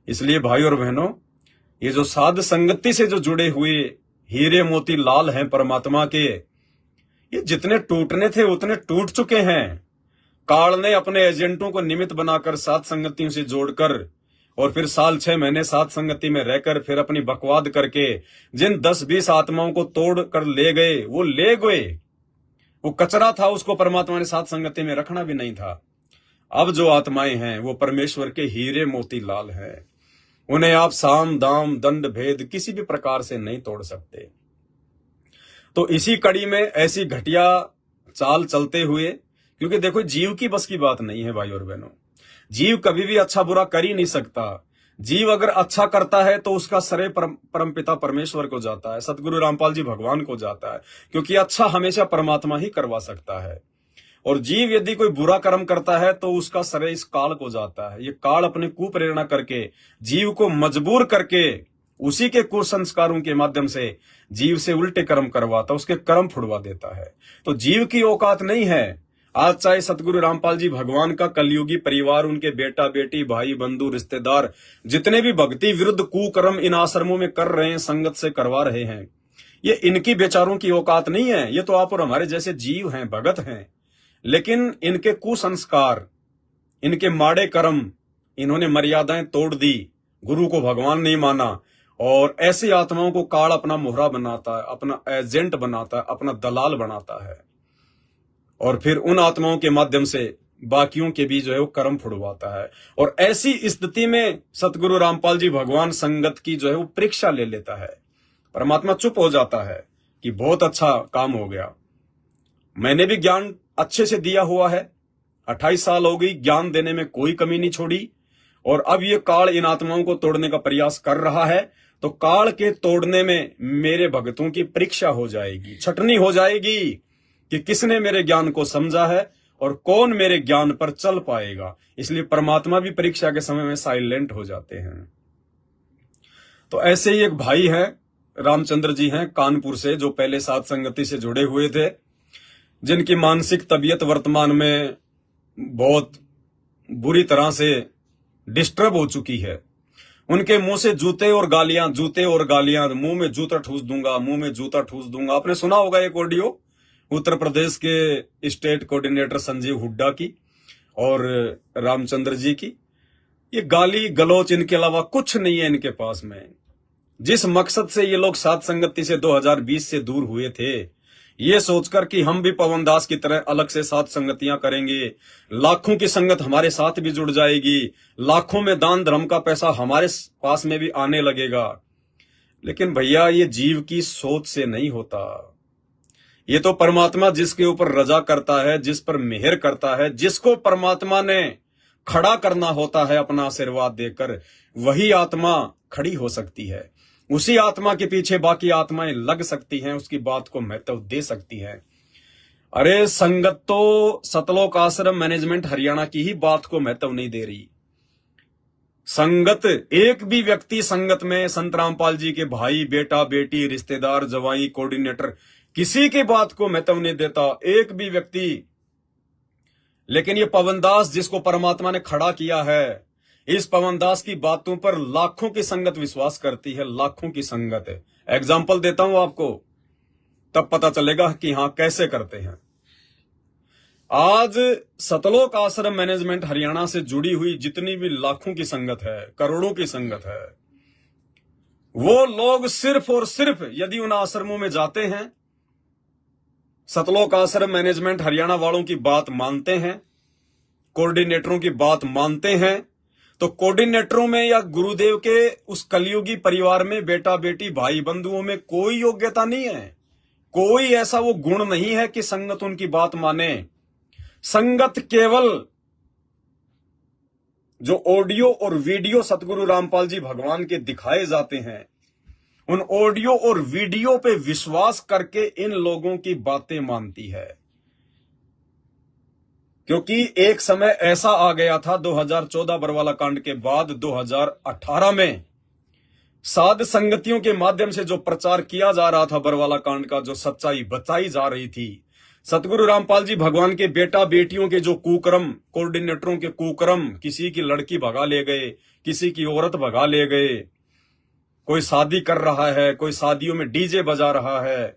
इसलिए भाई और बहनों, ये जो साध संगति से जो जुड़े हुए हीरे मोती लाल हैं परमात्मा के, ये जितने टूटने थे उतने टूट चुके हैं। काल ने अपने एजेंटों को निमित्त बनाकर साध संगतियों से जोड़कर और फिर साल 6 महीने साध संगति में रहकर फिर अपनी बकवाद करके जिन 10-20 आत्माओं को तोड़ कर ले गए, वो ले गए। वो कचरा था, उसको परमात्मा ने साध संगति में रखना भी नहीं था। अब जो आत्माएं हैं वो परमेश्वर के हीरे मोती लाल हैं। उन्हें आप साम दाम दंड भेद किसी भी प्रकार से नहीं तोड़ सकते। तो इसी कड़ी में ऐसी घटिया चाल चलते हुए, क्योंकि देखो जीव की बस की बात नहीं है भाई और बहनों, जीव कभी भी अच्छा बुरा कर ही नहीं सकता। जीव अगर अच्छा करता है तो उसका श्रेय परमपिता परमेश्वर को जाता है, सतगुरु रामपाल जी भगवान को जाता है, क्योंकि अच्छा हमेशा परमात्मा ही करवा सकता है। और जीव यदि कोई बुरा कर्म करता है तो उसका श्रेय इस काल को जाता है। ये काल अपने कुप्रेरणा करके जीव को मजबूर करके उसी के कुसंस्कारों के माध्यम से जीव से उल्टे कर्म करवाता, उसके कर्म फुड़वा देता है। तो जीव की औकात नहीं है। आज चाहे सतगुरु रामपाल जी भगवान का कलयुगी परिवार, उनके बेटा बेटी भाई बंधु रिश्तेदार जितने भी भक्ति विरुद्ध कुकर्म इन आश्रमों में कर रहे हैं, संगत से करवा रहे हैं, ये इनकी बेचारों की औकात नहीं है। ये तो आप और हमारे जैसे जीव हैं, भगत हैं, लेकिन इनके कुसंस्कार, इनके माड़े कर्म, इन्होंने मर्यादाएं तोड़ दी, गुरु को भगवान नहीं माना, और ऐसी आत्माओं को काल अपना मोहरा बनाता है, अपना एजेंट बनाता है, अपना दलाल बनाता है, और फिर उन आत्माओं के माध्यम से बाकियों के भी जो है वो कर्म फुड़वाता है। और ऐसी स्थिति में सतगुरु रामपाल जी भगवान संगत की जो है वो परीक्षा ले लेता है। परमात्मा चुप हो जाता है कि बहुत अच्छा काम हो गया, मैंने भी ज्ञान अच्छे से दिया हुआ है, 28 साल हो गई, ज्ञान देने में कोई कमी नहीं छोड़ी, और अब ये काल इन आत्माओं को तोड़ने का प्रयास कर रहा है। तो काल के तोड़ने में मेरे भक्तों की परीक्षा हो जाएगी, छटनी हो जाएगी कि किसने मेरे ज्ञान को समझा है और कौन मेरे ज्ञान पर चल पाएगा। इसलिए परमात्मा भी परीक्षा के समय में साइलेंट हो जाते हैं। तो ऐसे ही एक भाई हैं, रामचंद्र जी हैं कानपुर से, जो पहले साध संगति से जुड़े हुए थे, जिनकी मानसिक तबीयत वर्तमान में बहुत बुरी तरह से डिस्टर्ब हो चुकी है। उनके मुंह से जूते और गालियां, मुंह में जूता ठूस दूंगा, मुंह में जूता ठूस दूंगा। आपने सुना होगा एक ऑडियो, उत्तर प्रदेश के स्टेट कोऑर्डिनेटर संजीव हुड्डा की और रामचंद्र जी की। ये गाली गलौच इनके अलावा कुछ नहीं है इनके पास में। जिस मकसद से ये लोग साध संगति से 2020 से दूर हुए थे, ये सोचकर कि हम भी पवन दास की तरह अलग से साध संगतियां करेंगे, लाखों की संगत हमारे साथ भी जुड़ जाएगी, लाखों में दान धर्म का पैसा हमारे पास में भी आने लगेगा। लेकिन भैया ये जीव की सोच से नहीं होता। ये तो परमात्मा जिसके ऊपर रजा करता है, जिस पर मेहर करता है, जिसको परमात्मा ने खड़ा करना होता है अपना आशीर्वाद देकर, वही आत्मा खड़ी हो सकती है। उसी आत्मा के पीछे बाकी आत्माएं लग सकती हैं, उसकी बात को महत्व दे सकती हैं। अरे संगत तो सतलोक आश्रम मैनेजमेंट हरियाणा की ही बात को महत्व नहीं दे रही। संगत, एक भी व्यक्ति संगत में संत रामपाल जी के भाई, बेटा, बेटी, रिश्तेदार, जवाई, कोऑर्डिनेटर, किसी की बात को महत्व नहीं देता, एक भी व्यक्ति। लेकिन ये पवन दास जिसको परमात्मा ने खड़ा किया है, इस पवन दास की बातों पर लाखों की संगत विश्वास करती है, लाखों की संगत है। एग्जाम्पल देता हूं आपको, तब पता चलेगा कि हां कैसे करते हैं। आज सतलोक आश्रम मैनेजमेंट हरियाणा से जुड़ी हुई जितनी भी लाखों की संगत है, करोड़ों की संगत है, वो लोग सिर्फ और सिर्फ यदि उन आश्रमों में जाते हैं, सतलोक आश्रम मैनेजमेंट हरियाणा वालों की बात मानते हैं, कोऑर्डिनेटरों की बात मानते हैं, तो कोऑर्डिनेटरों में या गुरुदेव के उस कलयुगी परिवार में बेटा बेटी भाई बंधुओं में कोई योग्यता नहीं है, कोई ऐसा वो गुण नहीं है कि संगत उनकी बात माने। संगत केवल जो ऑडियो और वीडियो सतगुरु रामपाल जी भगवान के दिखाए जाते हैं, उन ऑडियो और वीडियो पे विश्वास करके इन लोगों की बातें मानती है। क्योंकि एक समय ऐसा आ गया था 2014 बरवाला कांड के बाद 2018 में साध संगतियों के माध्यम से जो प्रचार किया जा रहा था बरवाला कांड का, जो सच्चाई बताई जा रही थी, सतगुरु रामपाल जी भगवान के बेटा बेटियों के जो कुकर्म, कोऑर्डिनेटरों के कुकर्म, किसी की लड़की भगा ले गए, किसी की औरत भगा ले गए, कोई शादी कर रहा है, कोई शादियों में डीजे बजा रहा है,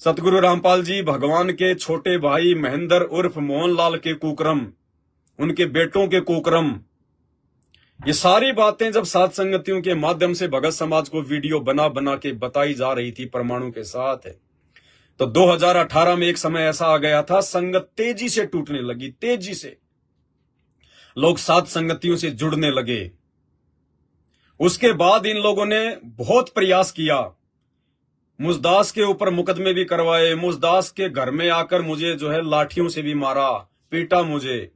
सतगुरु रामपाल जी भगवान के छोटे भाई महेंद्र उर्फ मोहनलाल के कुकर्म, उनके बेटों के कुकर्म, ये सारी बातें जब साध संगतियों के माध्यम से भगत समाज को वीडियो बना बना के बताई जा रही थी प्रमाणों के साथ, तो 2018 में एक समय ऐसा आ गया था, संगत तेजी से टूटने लगी, तेजी से लोग साध संगतियों से जुड़ने लगे। उसके बाद इन लोगों ने बहुत प्रयास किया, मुझदास के ऊपर मुकदमे भी करवाए, मुझदास के घर में आकर मुझे जो है लाठियों से भी मारा, पीटा, मुझे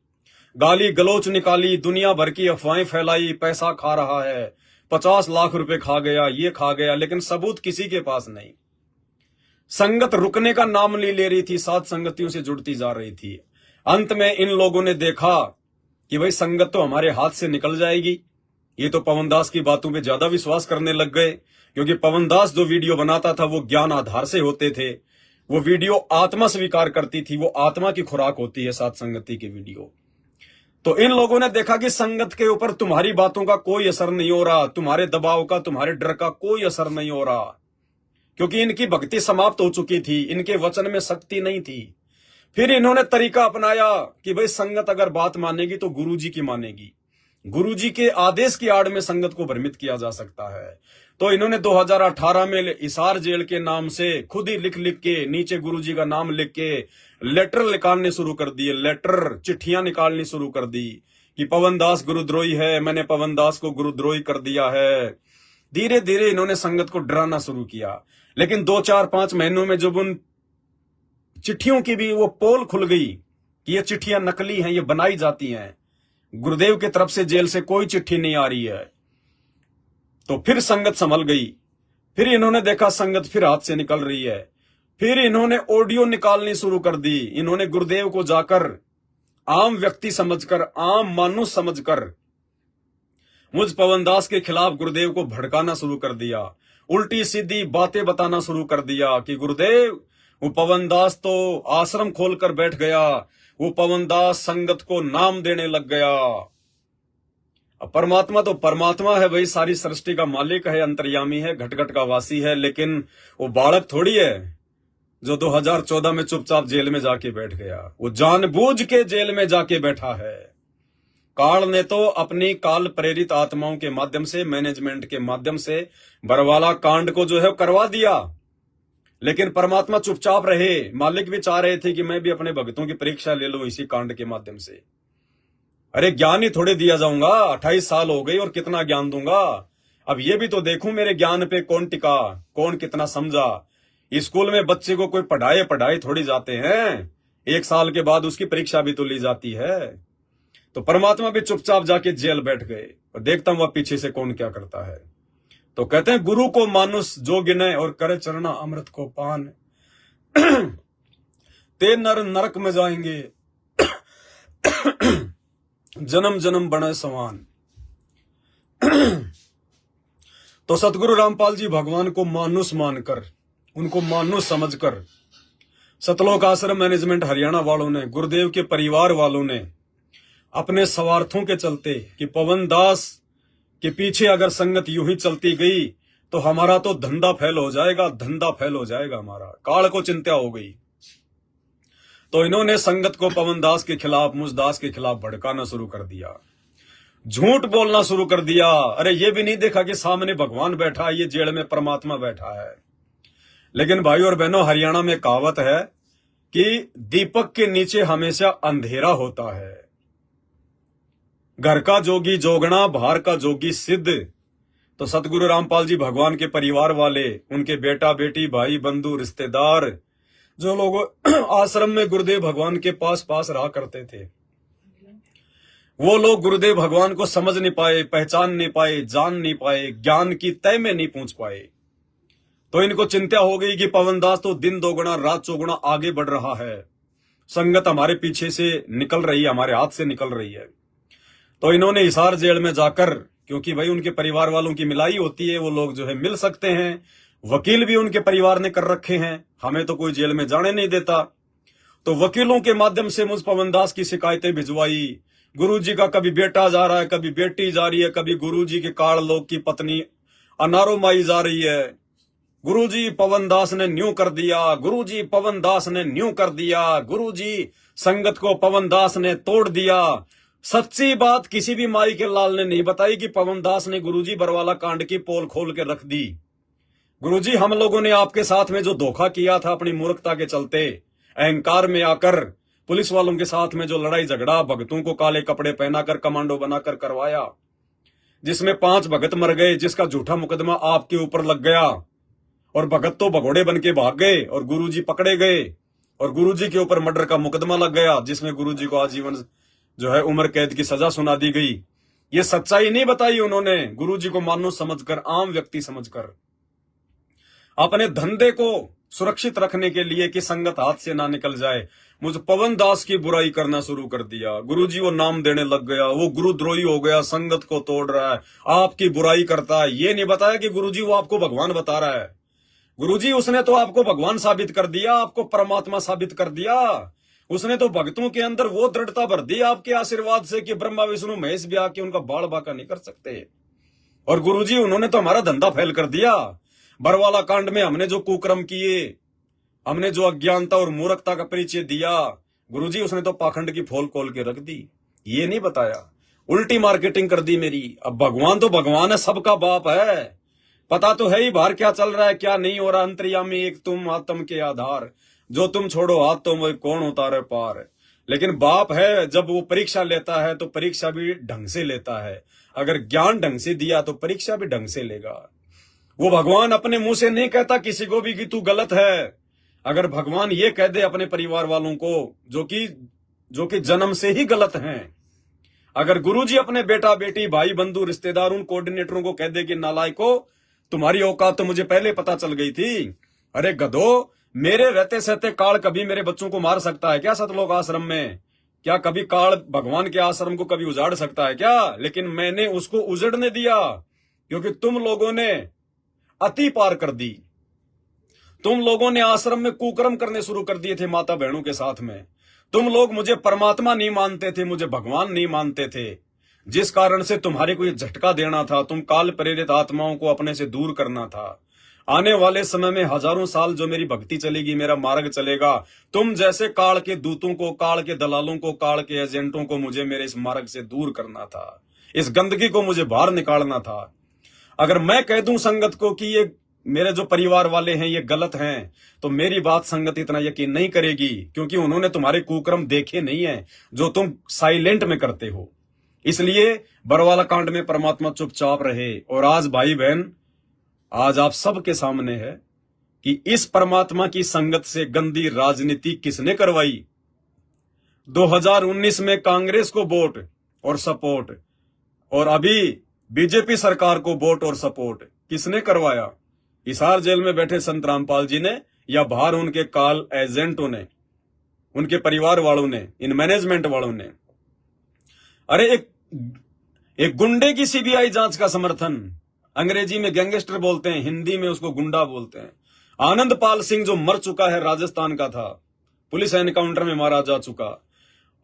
गाली गलोच निकाली, दुनिया भर की अफवाहें फैलाई, पैसा खा रहा है, 50 लाख रुपए खा गया, ये खा गया, लेकिन सबूत किसी के पास नहीं। संगत रुकने का नाम नहीं ले रही थी, साध संगतियों से जुड़ती जा रही थी। अंत में इन लोगों ने देखा कि भाई संगत तो हमारे हाथ से निकल जाएगी, ये तो पवन दास की बातों पे ज्यादा विश्वास करने लग गए। क्योंकि पवन दास जो वीडियो बनाता था वो ज्ञान आधार से होते थे, वो वीडियो आत्मा स्वीकार करती थी, वो आत्मा की खुराक होती है साध संगति की वीडियो। तो इन लोगों ने देखा कि संगत के ऊपर तुम्हारी बातों का कोई असर नहीं हो रहा, तुम्हारे दबाव का, तुम्हारे डर का कोई असर नहीं हो रहा, क्योंकि इनकी भक्ति समाप्त हो चुकी थी, इनके वचन में शक्ति नहीं थी। फिर इन्होंने तरीका अपनाया कि भाई संगत अगर बात मानेगी तो गुरुजी की मानेगी, गुरुजी के आदेश की आड़ में संगत को भ्रमित किया जा सकता है। तो इन्होंने 2018 में हिसार जेल के नाम से खुद ही लिख लिख के नीचे गुरुजी का नाम लिख के लेटर निकालने शुरू कर दिए, लेटर चिट्ठियां निकालनी शुरू कर दी कि पवन दास गुरुद्रोही है, मैंने पवन दास को गुरुद्रोही कर दिया है। धीरे धीरे इन्होंने संगत को डराना शुरू किया। लेकिन 2-4-5 महीनों में जब उन चिट्ठियों की भी वो पोल खुल गई कि ये चिट्ठियां नकली हैं, ये बनाई जाती हैं, गुरुदेव की तरफ से जेल से कोई चिट्ठी नहीं आ रही है, तो फिर संगत संभल गई। फिर इन्होंने देखा संगत फिर हाथ से निकल रही है, फिर इन्होंने ऑडियो निकालनी शुरू कर दी। इन्होंने गुरुदेव को जाकर आम व्यक्ति समझकर, आम मानुष समझकर मुझ पवन दास के खिलाफ गुरुदेव को भड़काना शुरू कर दिया, उल्टी सीधी बातें बताना शुरू कर दिया कि गुरुदेव, वो पवन दास तो आश्रम खोलकर बैठ गया, वो पवन दास संगत को नाम देने लग गया। परमात्मा तो परमात्मा है भाई, सारी सृष्टि का मालिक है, अंतर्यामी है, घट घट का वासी है, लेकिन वो बालक थोड़ी है जो 2014 में चुपचाप जेल में जाके बैठ गया, वो जानबूझ के जेल में जाके बैठा है। काल ने तो अपनी काल प्रेरित आत्माओं के माध्यम से, मैनेजमेंट के माध्यम से बरवाला कांड को जो है करवा दिया, लेकिन परमात्मा चुपचाप रहे। मालिक भी चाह रहे थे कि मैं भी अपने भक्तों की परीक्षा ले लूं इसी कांड के माध्यम से। अरे ज्ञान ही थोड़े दिया जाऊंगा, 28 साल हो गई और कितना ज्ञान दूंगा। अब ये भी तो देखूं मेरे ज्ञान पे कौन टिका, कौन कितना समझा। स्कूल में बच्चे को कोई पढ़ाए थोड़ी जाते हैं, 1 साल के बाद उसकी परीक्षा भी तो ली जाती है। तो परमात्मा भी चुपचाप जाके जेल बैठ गए और देखता हूं वह पीछे से कौन क्या करता है। तो कहते हैं गुरु को मानुष जो गिने और करे चरना अमृत को पान, ते नर नरक में जाएंगे जन्म जन्म बने समान। तो सतगुरु रामपाल जी भगवान को मानुष मानकर, उनको मानुष समझकर सतलोक आश्रम मैनेजमेंट हरियाणा वालों ने, गुरुदेव के परिवार वालों ने अपने स्वार्थों के चलते कि पवन दास के पीछे अगर संगत यूं ही चलती गई तो हमारा तो धंधा फेल हो जाएगा, धंधा फेल हो जाएगा हमारा। काल को चिंता हो गई तो इन्होंने संगत को पवन दास के खिलाफ, मुझ दास के खिलाफ भड़काना शुरू कर दिया, झूठ बोलना शुरू कर दिया। अरे ये भी नहीं देखा कि सामने भगवान बैठा है, ये जेल में परमात्मा बैठा है। लेकिन भाई और बहनों, हरियाणा में कहावत है कि दीपक के नीचे हमेशा अंधेरा होता है। घर का जोगी जोगना, बाहर का जोगी सिद्ध। तो सतगुरु रामपाल जी भगवान के परिवार वाले, उनके बेटा बेटी, भाई बंधु, रिश्तेदार, जो लोग आश्रम में गुरुदेव भगवान के पास रहा करते थे, वो लोग गुरुदेव भगवान को समझ नहीं पाए, पहचान नहीं पाए, जान नहीं पाए, ज्ञान की तय में नहीं पहुंच पाए। तो इनको चिंता हो गई कि पवन दास तो दिन दोगुना रात चौगुना आगे बढ़ रहा है, संगत हमारे पीछे से निकल रही है, हमारे हाथ से निकल रही है। तो इन्होंने हिसार जेल में जाकर, क्योंकि भाई उनके परिवार वालों की मिलाई होती है, वो लोग जो है मिल सकते हैं, वकील भी उनके परिवार ने कर रखे हैं, हमें तो कोई जेल में जाने नहीं देता। तो वकीलों के माध्यम से मुझ पवन दास की शिकायतें भिजवाई। गुरुजी का कभी बेटा जा रहा है, कभी बेटी जा रही है, कभी गुरुजी के काल लोग की पत्नी अनारो माई जा रही है। गुरुजी पवन दास ने न्यू कर दिया, गुरुजी पवन दास ने न्यू कर दिया, गुरुजी संगत को पवन दास ने तोड़ दिया। सच्ची बात किसी भी माई के लाल ने नहीं बताई कि पवन दास ने गुरुजी बरवाला कांड की पोल खोल के रख दी। गुरुजी, हम लोगों ने आपके साथ में जो धोखा किया था अपनी मूर्खता के चलते, अहंकार में आकर पुलिस वालों के साथ में जो लड़ाई झगड़ा, भगतों को काले कपड़े पहनाकर कमांडो बनाकर करवाया, जिसमें 5 भगत मर गए, जिसका झूठा मुकदमा आपके ऊपर लग गया और भगत तो भगोड़े बन के भाग गए और गुरुजी पकड़े गए और गुरुजी के ऊपर मर्डर का मुकदमा लग गया, जिसमें गुरुजी को आजीवन जो है उम्र कैद की सजा सुना दी गई। ये सच्चाई नहीं बताई उन्होंने, गुरुजी को मानुष समझकर, आम व्यक्ति समझकर, अपने धंधे को सुरक्षित रखने के लिए कि संगत हाथ से ना निकल जाए, मुझ पवन दास की बुराई करना शुरू कर दिया। गुरुजी वो नाम देने लग गया, वो गुरुद्रोही हो गया, संगत को तोड़ रहा है, आपकी बुराई करता है। ये नहीं बताया कि गुरुजी वो आपको भगवान बता रहा है। गुरुजी उसने तो आपको भगवान साबित कर दिया, आपको परमात्मा साबित कर दिया। उसने तो भक्तों के अंदर वो दृढ़ता भर दी आपके आशीर्वाद से कि ब्रह्मा विष्णु महेश भी आके उनका बाल बाका नहीं कर सकते। और गुरुजी उन्होंने तो हमारा धंधा फैल कर दिया। बरवाला कांड में हमने जो कुकर्म किए, हमने जो अज्ञानता और मूर्खता का परिचय दिया, गुरुजी उसने तो पाखंड की फोल खोल के रख दी। ये नहीं बताया, उल्टी मार्केटिंग कर दी मेरी। अब भगवान तो भगवान है, सबका बाप है, पता तो है ही बाहर क्या चल रहा है क्या नहीं हो रहा। अंतर्यामी एक तुम, आत्म के आधार, जो तुम छोड़ो हाथ तो वही कौन उतारे पार। लेकिन बाप है, जब वो परीक्षा लेता है तो परीक्षा भी ढंग से लेता है। अगर ज्ञान ढंग से दिया तो परीक्षा भी ढंग से लेगा। वो भगवान अपने मुंह से नहीं कहता किसी को भी कि तू गलत है। अगर भगवान ये कह दे अपने परिवार वालों को जो कि जन्म से ही गलत हैं, अगर गुरुजी अपने बेटा बेटी, भाई बंधु, रिश्तेदार, उन कोऑर्डिनेटरों को कह दे कि नालायको तुम्हारी औकात तो मुझे पहले पता चल गई थी। अरे गधो, मेरे रहते सहते काल कभी मेरे बच्चों को मार सकता है क्या सतलोक आश्रम में? क्या कभी काल भगवान के आश्रम को कभी उजाड़ सकता है क्या? लेकिन मैंने उसको उजड़ने दिया क्योंकि तुम लोगों ने अति पार कर दी। तुम लोगों ने आश्रम में कुकर्म करने शुरू कर दिए थे माता बहनों के साथ में। तुम लोग मुझे परमात्मा नहीं मानते थे, मुझे भगवान नहीं मानते थे, जिस कारण से तुम्हारे को ये झटका देना था। तुम काल प्रेरित आत्माओं को अपने से दूर करना था। आने वाले समय में हजारों साल जो मेरी भक्ति चलेगी, मेरा मार्ग चलेगा, तुम जैसे काल के दूतों को, काल के दलालों को, काल के एजेंटों को मुझे मेरे इस मार्ग से दूर करना था, इस गंदगी को मुझे बाहर निकालना था। अगर मैं कह दूं संगत को कि ये मेरे जो परिवार वाले हैं ये गलत हैं, तो मेरी बात संगत इतना यकीन नहीं करेगी, क्योंकि उन्होंने तुम्हारे कुकर्म देखे नहीं है जो तुम साइलेंट में करते हो। इसलिए बरवाला कांड में परमात्मा चुपचाप रहे। और आज भाई बहन, आज आप सबके सामने है कि इस परमात्मा की संगत से गंदी राजनीति किसने करवाई। 2019 में कांग्रेस को वोट और सपोर्ट, और अभी बीजेपी सरकार को वोट और सपोर्ट किसने करवाया? हिसार जेल में बैठे संत रामपाल जी ने, या बाहर उनके काल एजेंटों ने, उनके परिवार वालों ने, इन मैनेजमेंट वालों ने। अरे एक गुंडे की सीबीआई जांच का समर्थन, अंग्रेजी में गैंगस्टर बोलते हैं, हिंदी में उसको गुंडा बोलते हैं। आनंदपाल सिंह जो मर चुका है, राजस्थान का था, पुलिस एनकाउंटर में मारा जा चुका।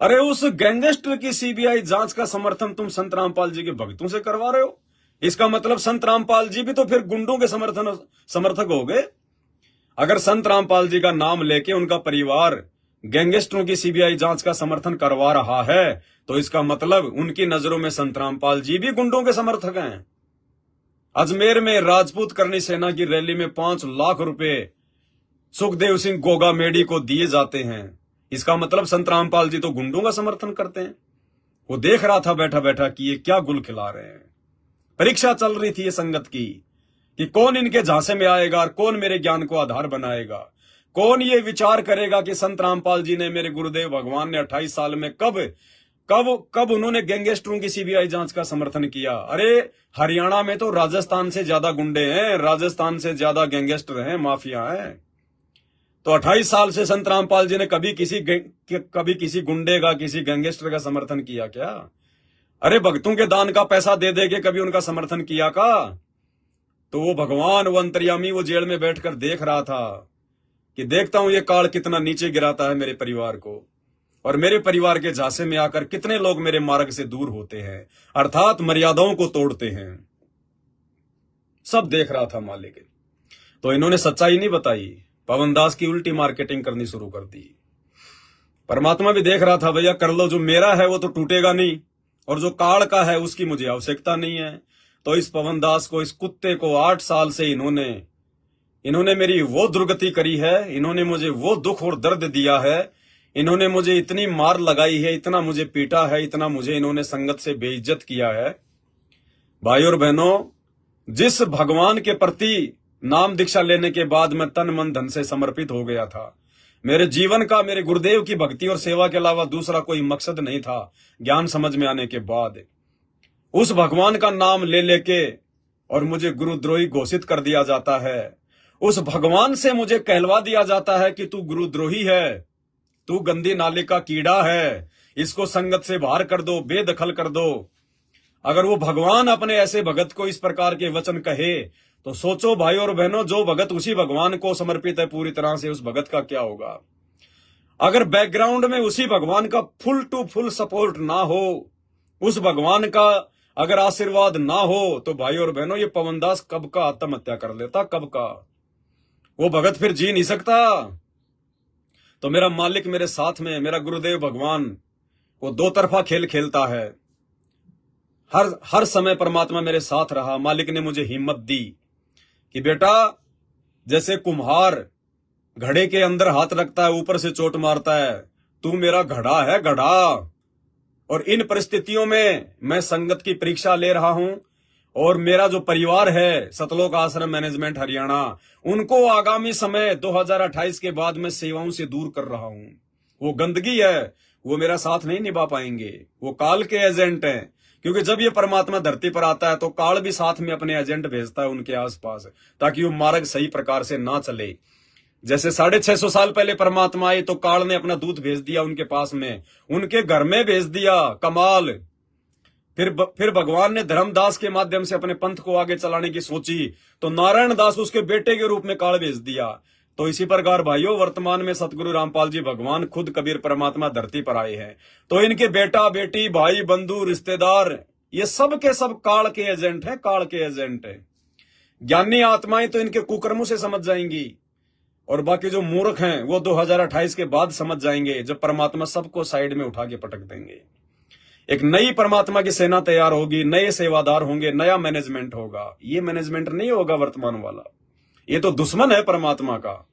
अरे उस गैंगस्टर की सीबीआई जांच का समर्थन तुम संत रामपाल जी के भक्तों से करवा रहे हो। इसका मतलब संत रामपाल जी भी तो फिर गुंडों के समर्थक हो गए। अगर संत रामपाल जी का नाम लेके उनका परिवार गैंगस्टरों की सीबीआई जांच का समर्थन करवा रहा है, तो इसका मतलब उनकी नजरों में संत रामपाल जी भी गुंडों के समर्थक हैं। अजमेर में राजपूत करनी सेना की रैली में 5 लाख रुपए सुखदेव सिंह गोगा मेडी को दिए जाते हैं। इसका मतलब संत रामपाल जी तो गुंडों का समर्थन करते हैं। वो देख रहा था बैठा बैठा कि ये क्या गुल खिला रहे हैं। परीक्षा चल रही थी ये संगत की कि कौन इनके झांसे में आएगा और कौन मेरे ज्ञान को आधार बनाएगा। कौन ये विचार करेगा कि संत रामपाल जी ने, मेरे गुरुदेव भगवान ने 28 साल में कब उन्होंने गैंगस्टरों की सीबीआई जांच का समर्थन किया। अरे हरियाणा में तो राजस्थान से ज्यादा गुंडे हैं, राजस्थान से ज्यादा गैंगस्टर हैं, माफिया हैं। तो 28 साल से संत रामपाल जी ने कभी किसी गुंडे का, किसी गैंगस्टर का समर्थन किया क्या? अरे भक्तों के दान का पैसा दे दे के कभी उनका समर्थन किया का? तो वो भगवान, वो अंतर्यामी, वो जेल में बैठकर देख रहा था कि देखता हूं ये काल कितना नीचे गिराता है मेरे परिवार को, और मेरे परिवार के झांसे में आकर कितने लोग मेरे मार्ग से दूर होते हैं, अर्थात मर्यादाओं को तोड़ते हैं। सब देख रहा था मालिक। तो इन्होंने सच्चाई नहीं बताई, पवन दास की उल्टी मार्केटिंग करनी शुरू कर दी। परमात्मा भी देख रहा था, भैया कर लो, जो मेरा है वो तो टूटेगा नहीं, और जो काल का है उसकी मुझे आवश्यकता नहीं है। तो इस पवन दास को, इस कुत्ते को 8 साल से इन्होंने मेरी वो दुर्गति करी है, इन्होंने मुझे वो दुख और दर्द दिया है, इन्होंने मुझे इतनी मार लगाई है, इतना मुझे पीटा है, इतना मुझे इन्होंने संगत से बेइज्जत किया है। भाई और बहनों, जिस भगवान के प्रति नाम दीक्षा लेने के बाद मैं तन मन धन से समर्पित हो गया था, मेरे जीवन का, मेरे गुरुदेव की भक्ति और सेवा के अलावा दूसरा कोई मकसद नहीं था। ज्ञान समझ में आने के बाद उस भगवान का नाम ले लेके और मुझे गुरुद्रोही घोषित कर दिया जाता है। उस भगवान से मुझे कहलवा दिया जाता है कि तू गुरुद्रोही है, तू गंदी नाले का कीड़ा है, इसको संगत से बाहर कर दो, बेदखल कर दो। अगर वो भगवान अपने ऐसे भगत को इस प्रकार के वचन कहे, तो सोचो भाई और बहनों, जो भगत उसी भगवान को समर्पित है पूरी तरह से, उस भगत का क्या होगा। अगर बैकग्राउंड में उसी भगवान का फुल टू फुल सपोर्ट ना हो, उस भगवान का अगर आशीर्वाद ना हो, तो भाई और बहनों, ये पवन दास कब का आत्महत्या कर लेता, कब का। वो भगत फिर जी नहीं सकता। तो मेरा मालिक मेरे साथ में, मेरा गुरुदेव भगवान, वो 2 तरफा खेल खेलता है। हर समय परमात्मा मेरे साथ रहा। मालिक ने मुझे हिम्मत दी कि बेटा, जैसे कुम्हार घड़े के अंदर हाथ रखता है, ऊपर से चोट मारता है, तू मेरा घड़ा है, घड़ा। और इन परिस्थितियों में मैं संगत की परीक्षा ले रहा हूं, और मेरा जो परिवार है सतलोक आश्रम मैनेजमेंट हरियाणा, उनको आगामी समय 2028 के बाद मैं सेवाओं से दूर कर रहा हूं। वो गंदगी है, वो मेरा साथ नहीं निभा पाएंगे, वो काल के एजेंट हैं। क्योंकि जब ये परमात्मा धरती पर आता है तो काल भी साथ में अपने एजेंट भेजता है उनके आसपास, ताकि वो मार्ग सही प्रकार से ना चले। जैसे 650 साल पहले परमात्मा आए तो काल ने अपना दूत भेज दिया उनके पास में, उनके घर में भेज दिया। कमाल। फिर भगवान ने धर्मदास के माध्यम से अपने पंथ को आगे चलाने की सोची, तो नारायण दास उसके बेटे के रूप में काल भेज दिया। तो इसी प्रकार भाइयों, वर्तमान में सतगुरु रामपाल जी भगवान खुद कबीर परमात्मा धरती पर आए हैं। तो इनके बेटा बेटी, भाई बंधु, रिश्तेदार, ये सब के सब काल के एजेंट हैं, काल के एजेंट हैं। ज्ञानी आत्माएं तो इनके कुकर्मों से समझ जाएंगी, और बाकी जो मूर्ख हैं वो 2028 के बाद समझ जाएंगे, जब परमात्मा सबको साइड में उठा के पटक देंगे। एक नई परमात्मा की सेना तैयार होगी, नए सेवादार होंगे, नया मैनेजमेंट होगा। ये मैनेजमेंट नहीं होगा वर्तमान वाला, ये तो दुश्मन है परमात्मा का,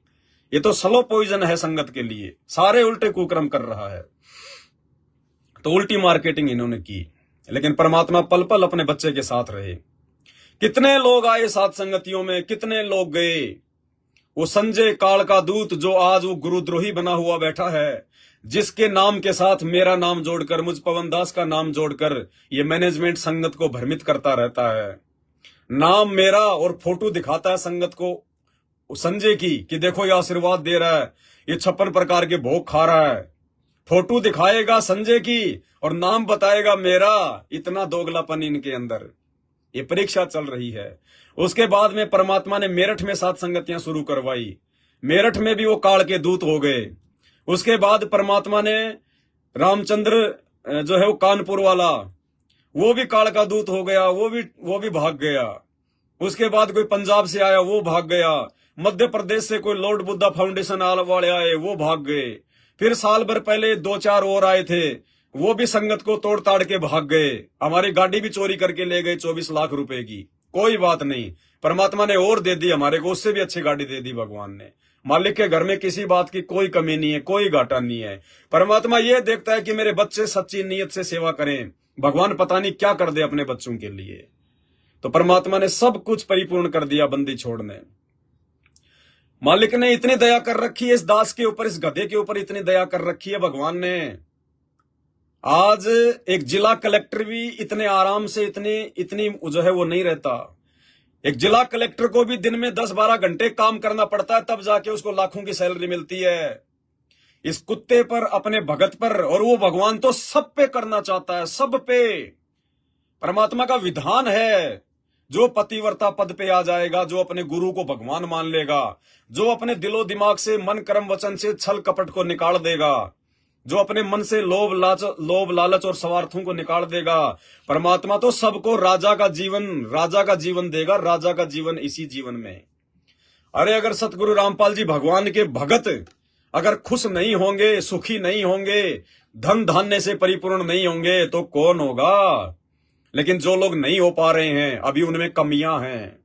ये तो स्लो पॉइजन है संगत के लिए, सारे उल्टे कुकर्म कर रहा है। तो उल्टी मार्केटिंग इन्होंने की, लेकिन परमात्मा पल पल अपने बच्चे के साथ रहे। कितने लोग आए सात संगतियों में, कितने लोग गए। वो संजय काल का दूत जो आज वो गुरुद्रोही बना हुआ बैठा है, जिसके नाम के साथ मेरा नाम जोड़कर, मुझ पवन दास का नाम जोड़कर ये मैनेजमेंट संगत को भ्रमित करता रहता है। नाम मेरा और फोटो दिखाता है संगत को संजय की कि देखो ये आशीर्वाद दे रहा है, ये 56 प्रकार के भोग खा रहा है। फोटो दिखाएगा संजय की और नाम बताएगा मेरा। इतना दोगलापन इनके अंदर। ये परीक्षा चल रही है। उसके बाद में परमात्मा ने मेरठ में 7 संगतियां शुरू करवाई। मेरठ में भी वो काल के दूत हो गए। उसके बाद परमात्मा ने रामचंद्र जो है वो कानपुर वाला, वो भी काल का दूत हो गया, वो भी भाग गया। उसके बाद कोई पंजाब से आया, वो भाग गया। मध्य प्रदेश से कोई लॉर्ड बुद्धा फाउंडेशन वाले आए, वो भाग गए। फिर साल भर पहले 2-4 और आए थे, वो भी संगत को तोड़ ताड़ के भाग गए। हमारी गाड़ी भी चोरी करके ले गए 24 लाख रुपए की। कोई बात नहीं, परमात्मा ने और दे दी हमारे को, उससे भी अच्छी गाड़ी दे दी भगवान ने। मालिक के घर में किसी बात की कोई कमी नहीं है, कोई घाटा नहीं है। परमात्मा ये देखता है कि मेरे बच्चे सच्ची नीयत से सेवा करें। भगवान पता नहीं क्या कर दे अपने बच्चों के लिए। तो परमात्मा ने सब कुछ परिपूर्ण कर दिया बंदी छोड़ने। मालिक ने इतनी दया कर रखी है इस दास के ऊपर, इस गधे के ऊपर इतनी दया कर रखी है भगवान ने। आज एक जिला कलेक्टर भी इतने आराम से इतनी जो है वो नहीं रहता। एक जिला कलेक्टर को भी दिन में 10-12 घंटे काम करना पड़ता है, तब जाके उसको लाखों की सैलरी मिलती है। इस कुत्ते पर, अपने भगत पर, और वो भगवान तो सब पे करना चाहता है, सब पे। परमात्मा का विधान है, जो पतिव्रता पद पे आ जाएगा, जो अपने गुरु को भगवान मान लेगा, जो अपने दिलो दिमाग से, मन कर्म वचन से छल कपट को निकाल देगा, जो अपने मन से लोभ लालच और स्वार्थों को निकाल देगा, परमात्मा तो सबको राजा का जीवन देगा। राजा का जीवन इसी जीवन में। अरे अगर सतगुरु रामपाल जी भगवान के भगत अगर खुश नहीं होंगे, सुखी नहीं होंगे, धन धान्य से परिपूर्ण नहीं होंगे, तो कौन होगा। लेकिन जो लोग नहीं हो पा रहे हैं, अभी उनमें कमियां हैं,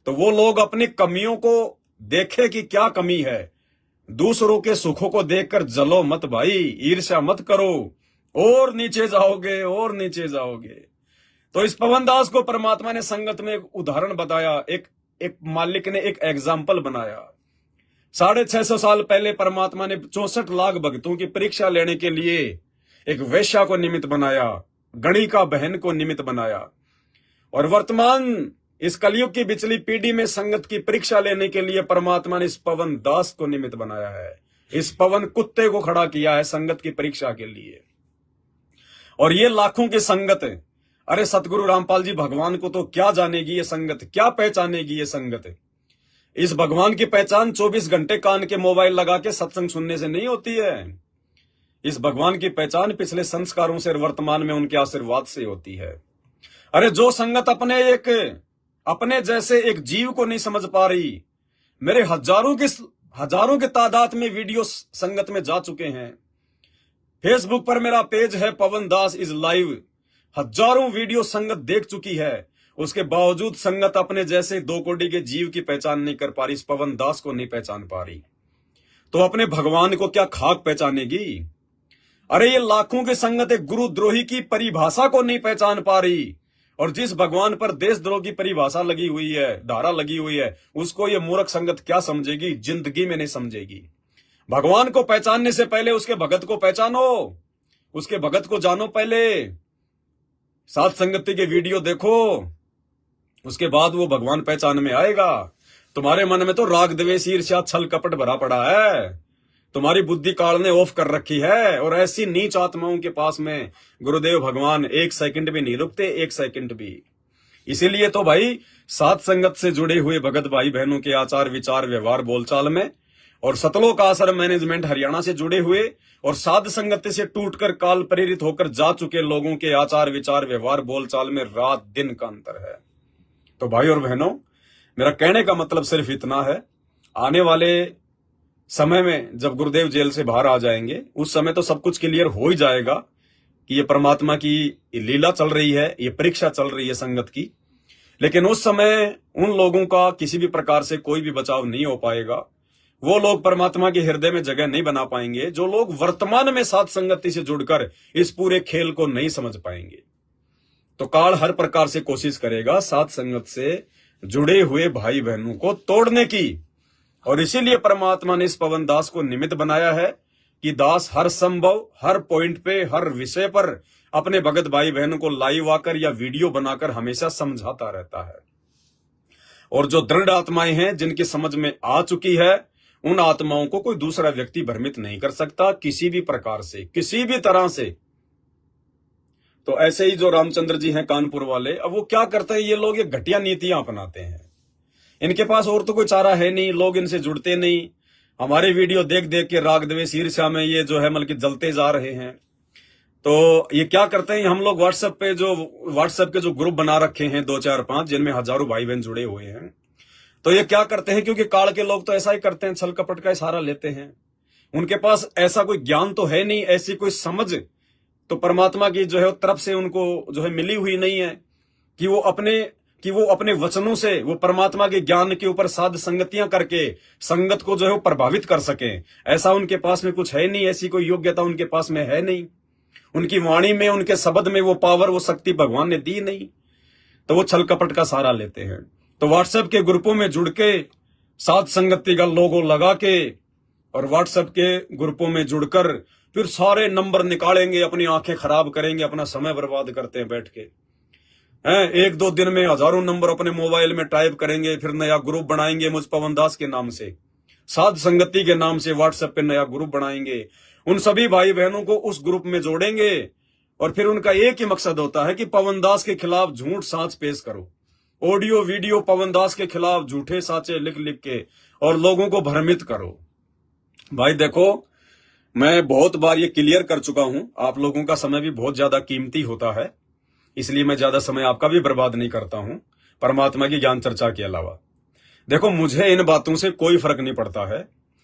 तो वो लोग अपनी कमियों को देखे कि क्या कमी है। दूसरों के सुखों को देखकर जलो मत भाई, ईर्ष्या मत करो, और नीचे जाओगे, और नीचे जाओगे। तो इस पवनदास को परमात्मा ने संगत में एक उदाहरण बताया, एक मालिक ने एक एग्जाम्पल बनाया। 650 साल पहले परमात्मा ने 64 लाख भक्तों की परीक्षा लेने के लिए एक वेश्या को निमित्त बनाया, गणिका बहन को निमित्त बनाया। और वर्तमान इस कलयुग की बिचली पीढ़ी में संगत की परीक्षा लेने के लिए परमात्मा ने इस पवन दास को निमित्त बनाया है। इस पवन कुत्ते को खड़ा किया है संगत की परीक्षा के लिए। और ये लाखों की संगत है। अरे सतगुरु रामपाल जी भगवान को तो क्या जानेगी ये संगत, क्या पहचानेगी ये संगत। इस भगवान की पहचान 24 घंटे कान के मोबाइल लगा के सत्संग सुनने से नहीं होती है। इस भगवान की पहचान पिछले संस्कारों से, वर्तमान में उनके आशीर्वाद से होती है। अरे जो संगत अपने जैसे एक जीव को नहीं समझ पा रही, मेरे हजारों के तादाद में वीडियो संगत में जा चुके हैं। फेसबुक पर मेरा पेज है पवन दास इज लाइव, हजारों वीडियो संगत देख चुकी है। उसके बावजूद संगत अपने जैसे 2 कोटि के जीव की पहचान नहीं कर पा रही, इस पवन दास को नहीं पहचान पा रही, तो अपने भगवान को क्या खाक पहचानेगी। अरे ये लाखों की संगत एक गुरुद्रोही की परिभाषा को नहीं पहचान पा रही, और जिस भगवान पर देशद्रोह की परिभाषा लगी हुई है, धारा लगी हुई है, उसको ये मूर्ख संगत क्या समझेगी, जिंदगी में नहीं समझेगी। भगवान को पहचानने से पहले उसके भगत को पहचानो, उसके भगत को जानो। पहले 7 संगति के वीडियो देखो, उसके बाद वो भगवान पहचान में आएगा। तुम्हारे मन में तो राग द्वेष ईर्ष्या छल कपट भरा पड़ा है, तुम्हारी बुद्धि काल ने ऑफ कर रखी है। और ऐसी नीच आत्माओं के पास में गुरुदेव भगवान 1 सेकंड भी नहीं रुकते, 1 सेकंड भी। इसीलिए तो भाई 7 संगत से जुड़े हुए भगत भाई बहनों के आचार विचार व्यवहार बोलचाल में, और सतलोक आश्रम मैनेजमेंट हरियाणा से जुड़े हुए और साध संगति से टूटकर काल प्रेरित होकर जा चुके लोगों के आचार विचार व्यवहार बोलचाल में रात दिन का अंतर है। तो भाई और बहनों, मेरा कहने का मतलब सिर्फ इतना है, आने वाले समय में जब गुरुदेव जेल से बाहर आ जाएंगे, उस समय तो सब कुछ क्लियर हो ही जाएगा कि ये परमात्मा की लीला चल रही है, ये परीक्षा चल रही है संगत की। लेकिन उस समय उन लोगों का किसी भी प्रकार से कोई भी बचाव नहीं हो पाएगा। वो लोग परमात्मा के हृदय में जगह नहीं बना पाएंगे जो लोग वर्तमान में साथ संगति से जुड़कर इस पूरे खेल को नहीं समझ पाएंगे। तो काल हर प्रकार से कोशिश करेगा साथ संगत से जुड़े हुए भाई बहनों को तोड़ने की, और इसीलिए परमात्मा ने इस पवन दास को निमित्त बनाया है कि दास हर संभव, हर पॉइंट पे, हर विषय पर अपने भगत भाई बहनों को लाइव आकर या वीडियो बनाकर हमेशा समझाता रहता है। और जो दृढ़ आत्माएं हैं जिनकी समझ में आ चुकी है, उन आत्माओं को कोई दूसरा व्यक्ति भ्रमित नहीं कर सकता किसी भी प्रकार से, किसी भी तरह से। तो ऐसे ही जो रामचंद्र जी हैं कानपुर वाले, अब वो क्या करते हैं, ये लोग ये घटिया नीतियां अपनाते हैं। इनके पास और तो कोई चारा है नहीं, लोग इनसे जुड़ते नहीं। हमारे वीडियो देख देख के राग द्वेष ईर्ष्या में ये जो है मतलब जलते जा रहे हैं। तो ये क्या करते हैं, हम लोग व्हाट्सएप के जो ग्रुप बना रखे हैं 2 4 5, जिनमें हजारों भाई बहन जुड़े हुए हैं, तो ये क्या करते हैं, क्योंकि काल के लोग तो ऐसा ही करते हैं, छल कपट का सहारा लेते हैं। उनके पास ऐसा कोई ज्ञान तो है नहीं, ऐसी कोई समझ तो परमात्मा की जो है तरफ से उनको जो है मिली हुई नहीं है कि वो अपने वचनों से वो परमात्मा के ज्ञान के ऊपर साध संगतियां करके संगत को जो है वो प्रभावित कर सके। ऐसा उनके पास में कुछ है नहीं, ऐसी कोई योग्यता उनके पास में है नहीं। उनकी वाणी में, उनके शब्द में वो पावर, वो शक्ति भगवान ने दी नहीं, तो वो छल कपट का सहारा लेते हैं। तो व्हाट्सएप के ग्रुपों में जुड़ के साध संगति का लोगो लगा के और व्हाट्सएप के ग्रुपों में जुड़कर फिर सारे नंबर निकालेंगे, अपनी आंखें खराब करेंगे, अपना समय बर्बाद करते हैं बैठ के हैं। 1-2 दिन में हजारों नंबर अपने मोबाइल में टाइप करेंगे, फिर नया ग्रुप बनाएंगे मुझ पवन दास के नाम से, साध संगति के नाम से व्हाट्सएप पे नया ग्रुप बनाएंगे, उन सभी भाई बहनों को उस ग्रुप में जोड़ेंगे और फिर उनका एक ही मकसद होता है कि पवन दास के खिलाफ झूठ साच पेश करो, ऑडियो वीडियो पवन दास के खिलाफ झूठे साचे लिख लिख के और लोगों को भ्रमित करो। भाई देखो, मैं बहुत बार ये क्लियर कर चुका हूं, आप लोगों का समय भी बहुत ज्यादा कीमती होता है, इसलिए मैं ज्यादा समय आपका भी बर्बाद नहीं करता हूं परमात्मा की ज्ञान चर्चा के अलावा। देखो, मुझे इन बातों से कोई फर्क नहीं पड़ता है।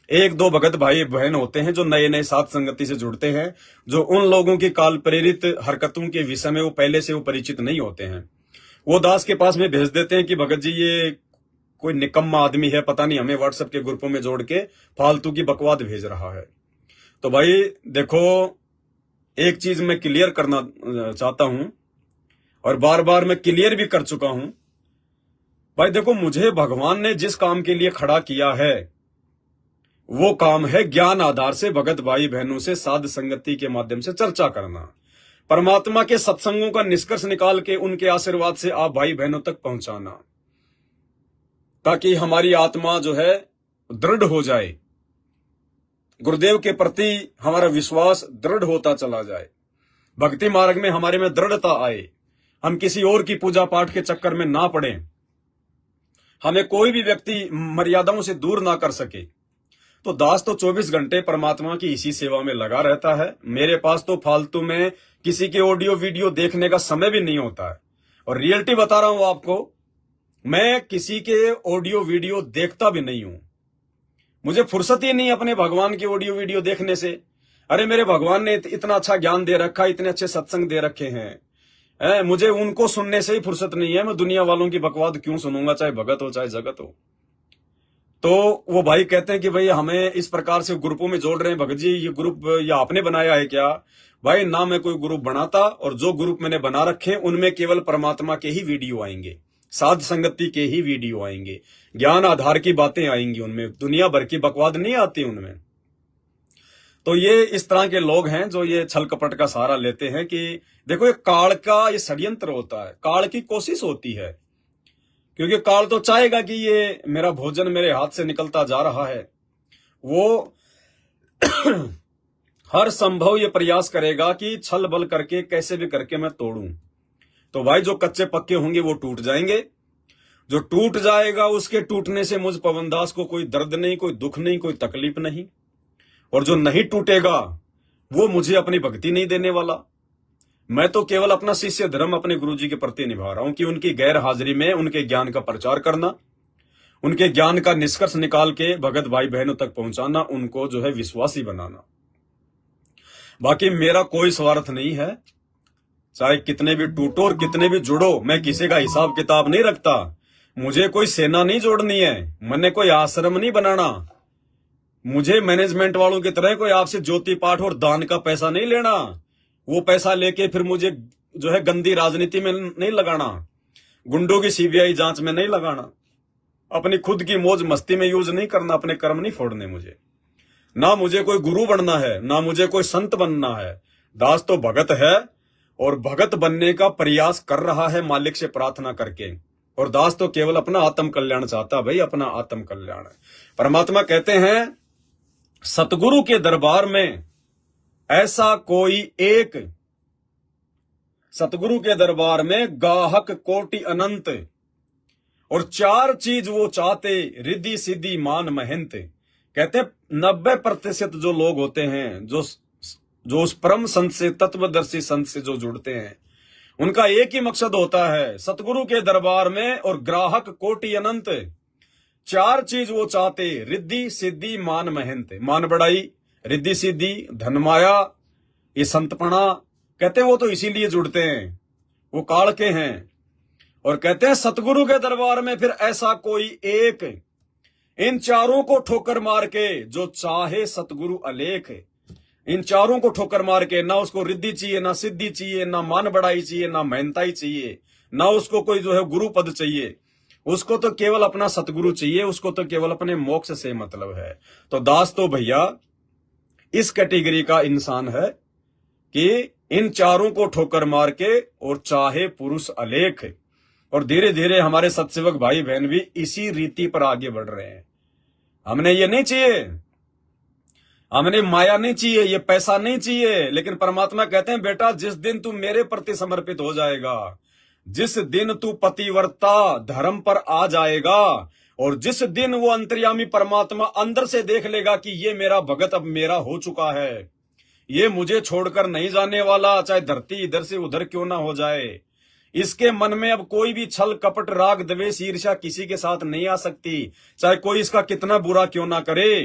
1-2 भगत भाई बहन होते हैं जो नए नए साथ संगति से जुड़ते हैं, जो उन लोगों की काल प्रेरित हरकतों के विषय में वो पहले से वो परिचित नहीं होते हैं। वो दास के पास में भेज देते हैं कि भगत जी ये कोई निकम्मा आदमी है, पता नहीं हमें व्हाट्सएप के ग्रुपों में जोड़ के फालतू की बकवाद भेज रहा है। तो भाई देखो, एक चीज मैं क्लियर करना चाहता हूं और बार बार मैं क्लियर भी कर चुका हूं। भाई देखो, मुझे भगवान ने जिस काम के लिए खड़ा किया है वो काम है ज्ञान आधार से भगत भाई बहनों से साध संगति के माध्यम से चर्चा करना, परमात्मा के सत्संगों का निष्कर्ष निकाल के उनके आशीर्वाद से आप भाई बहनों तक पहुंचाना, ताकि हमारी आत्मा जो है दृढ़ हो जाए, गुरुदेव के प्रति हमारा विश्वास दृढ़ होता चला जाए, भक्ति मार्ग में हमारे में दृढ़ता आए, हम किसी और की पूजा पाठ के चक्कर में ना पड़े, हमें कोई भी व्यक्ति मर्यादाओं से दूर ना कर सके। तो दास तो 24 घंटे परमात्मा की इसी सेवा में लगा रहता है। मेरे पास तो फालतू में किसी के ऑडियो वीडियो देखने का समय भी नहीं होता है, और रियलिटी बता रहा हूं आपको, मैं किसी के ऑडियो वीडियो देखता भी नहीं हूं। मुझे फुर्सत ही नहीं अपने भगवान की ऑडियो वीडियो देखने से। अरे मेरे भगवान ने इतना अच्छा ज्ञान दे रखा, इतने अच्छे सत्संग दे रखे हैं, मुझे उनको सुनने से ही फुर्सत नहीं है। मैं दुनिया वालों की बकवाद क्यों सुनूंगा, चाहे भगत हो चाहे जगत हो। तो वो भाई कहते हैं कि भाई हमें इस प्रकार से ग्रुपों में जोड़ रहे हैं। भगत जी, ये ग्रुप या आपने बनाया है क्या? भाई ना मैं कोई ग्रुप बनाता, और जो ग्रुप मैंने बना रखे उनमें केवल परमात्मा के ही वीडियो आएंगे, साध संगति के ही वीडियो आएंगे, ज्ञान आधार की बातें आएंगी, उनमें दुनिया भर की बकवाद नहीं आती उनमें। तो ये इस तरह के लोग हैं जो ये छल कपट का सहारा लेते हैं कि देखो, ये काल का ये षड्यंत्र होता है, काल की कोशिश होती है, क्योंकि काल तो चाहेगा कि ये मेरा भोजन मेरे हाथ से निकलता जा रहा है, वो हर संभव ये प्रयास करेगा कि छल बल करके कैसे भी करके मैं तोड़ूं। तो भाई जो कच्चे पक्के होंगे वो टूट जाएंगे, जो टूट जाएगा उसके टूटने से मुझ पवन दास को कोई दर्द नहीं, कोई दुख नहीं, कोई तकलीफ नहीं, और जो नहीं टूटेगा वो मुझे अपनी भक्ति नहीं देने वाला। मैं तो केवल अपना शिष्य धर्म अपने गुरुजी के प्रति निभा रहा हूं कि उनकी गैर हाजिरी में उनके ज्ञान का प्रचार करना, उनके ज्ञान का निष्कर्ष निकाल के भगत भाई बहनों तक पहुंचाना, उनको जो है विश्वासी बनाना। बाकी मेरा कोई स्वार्थ नहीं है, चाहे कितने भी टूटो और कितने भी जुड़ो, मैं किसी का हिसाब किताब नहीं रखता। मुझे कोई सेना नहीं जोड़नी है, मैंने कोई आश्रम नहीं बनाना, मुझे मैनेजमेंट वालों की तरह कोई आपसे ज्योति पाठ और दान का पैसा नहीं लेना। वो पैसा लेके फिर मुझे जो है गंदी राजनीति में नहीं लगाना, गुंडों की सीबीआई जांच में नहीं लगाना, अपनी खुद की मौज मस्ती में यूज नहीं करना, अपने कर्म नहीं फोड़ने मुझे। ना मुझे कोई गुरु बनना है, ना मुझे कोई संत बनना है। दास तो भगत है और भगत बनने का प्रयास कर रहा है मालिक से प्रार्थना करके, और दास तो केवल अपना आत्म कल्याण चाहता, भाई अपना आत्म कल्याण। परमात्मा कहते हैं सतगुरु के दरबार में ऐसा कोई एक, सतगुरु के दरबार में गाहक कोटि अनंत, और 4 चीज वो चाहते, रिद्धि सिद्धि मान महंत। कहते 90% जो लोग होते हैं, जो उस परम संत से, तत्वदर्शी संत से जो जुड़ते हैं, उनका एक ही मकसद होता है सतगुरु के दरबार में और ग्राहक कोटि अनंत। 4 चीज वो चाहते, रिद्धि सिद्धि मान महंत। मान बढ़ाई, रिद्धि सिद्धि, धन माया, ये संतपणा। कहते हैं वो तो इसीलिए जुड़ते हैं, वो काल के हैं। और कहते हैं सतगुरु के दरबार में फिर ऐसा कोई एक, इन 4 को ठोकर मार के जो चाहे सतगुरु अलेख। इन 4 को ठोकर मार के, ना उसको रिद्धि चाहिए, ना सिद्धि चाहिए, ना मान बढ़ाई चाहिए, ना मेहनताई चाहिए, ना उसको कोई जो है गुरु पद चाहिए, उसको तो केवल अपना सतगुरु चाहिए, उसको तो केवल अपने मोक्ष से मतलब है। तो दास तो भैया इस कैटेगरी का इंसान है कि इन 4 को ठोकर मार के और चाहे पुरुष अलेख। और धीरे धीरे हमारे सत्सेवक भाई बहन भी इसी रीति पर आगे बढ़ रहे हैं। हमने ये नहीं चाहिए, हमने माया नहीं चाहिए, ये पैसा नहीं चाहिए, लेकिन परमात्मा कहते हैं बेटा जिस दिन तू मेरे प्रति समर्पित हो जाएगा, जिस दिन तू पतिव्रता धर्म पर आ जाएगा, और जिस दिन वो अंतर्यामी परमात्मा अंदर से देख लेगा कि ये मेरा भगत अब मेरा हो चुका है, ये मुझे छोड़कर नहीं जाने वाला, चाहे धरती इधर से उधर क्यों ना हो जाए, इसके मन में अब कोई भी छल कपट राग द्वेष ईर्ष्या किसी के साथ नहीं आ सकती, चाहे कोई इसका कितना बुरा क्यों ना करे।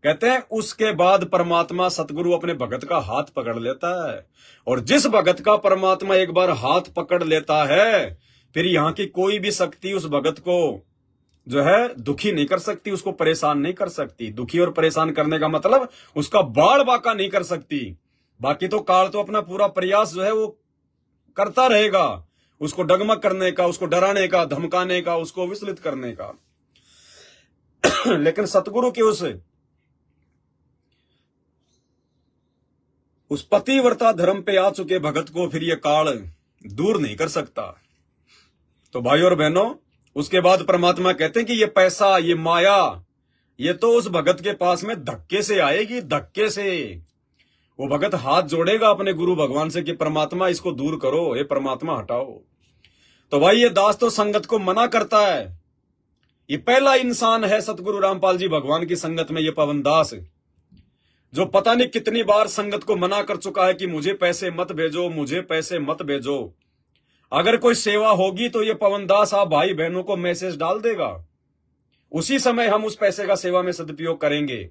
कहते हैं उसके बाद परमात्मा सतगुरु अपने भगत का हाथ पकड़ लेता है, और जिस भगत का परमात्मा एक बार हाथ पकड़ लेता है, फिर यहां की कोई भी शक्ति उस भगत को जो है दुखी नहीं कर सकती, उसको परेशान नहीं कर सकती। दुखी और परेशान करने का मतलब उसका बाढ़ बाका नहीं कर सकती। बाकी तो काल तो अपना पूरा प्रयास जो है वो करता रहेगा, उसको डगमग करने का, उसको डराने का, धमकाने का, उसको विचलित करने का। लेकिन सतगुरु के उस पतिव्रता धर्म पे आ चुके भगत को फिर ये काल दूर नहीं कर सकता। तो भाई और बहनों, उसके बाद परमात्मा कहते हैं कि ये पैसा, ये माया, ये तो उस भगत के पास में धक्के से आएगी, धक्के से। वो भगत हाथ जोड़ेगा अपने गुरु भगवान से कि परमात्मा इसको दूर करो, ये परमात्मा हटाओ। तो भाई ये दास तो संगत को मना करता है। ये पहला इंसान है सतगुरु रामपाल जी भगवान की संगत में, ये पवन दास, जो पता नहीं कितनी बार संगत को मना कर चुका है कि मुझे पैसे मत भेजो, मुझे पैसे मत भेजो। अगर कोई सेवा होगी तो ये पवन दास आप भाई बहनों को मैसेज डाल देगा, उसी समय हम उस पैसे का सेवा में सदुपयोग करेंगे।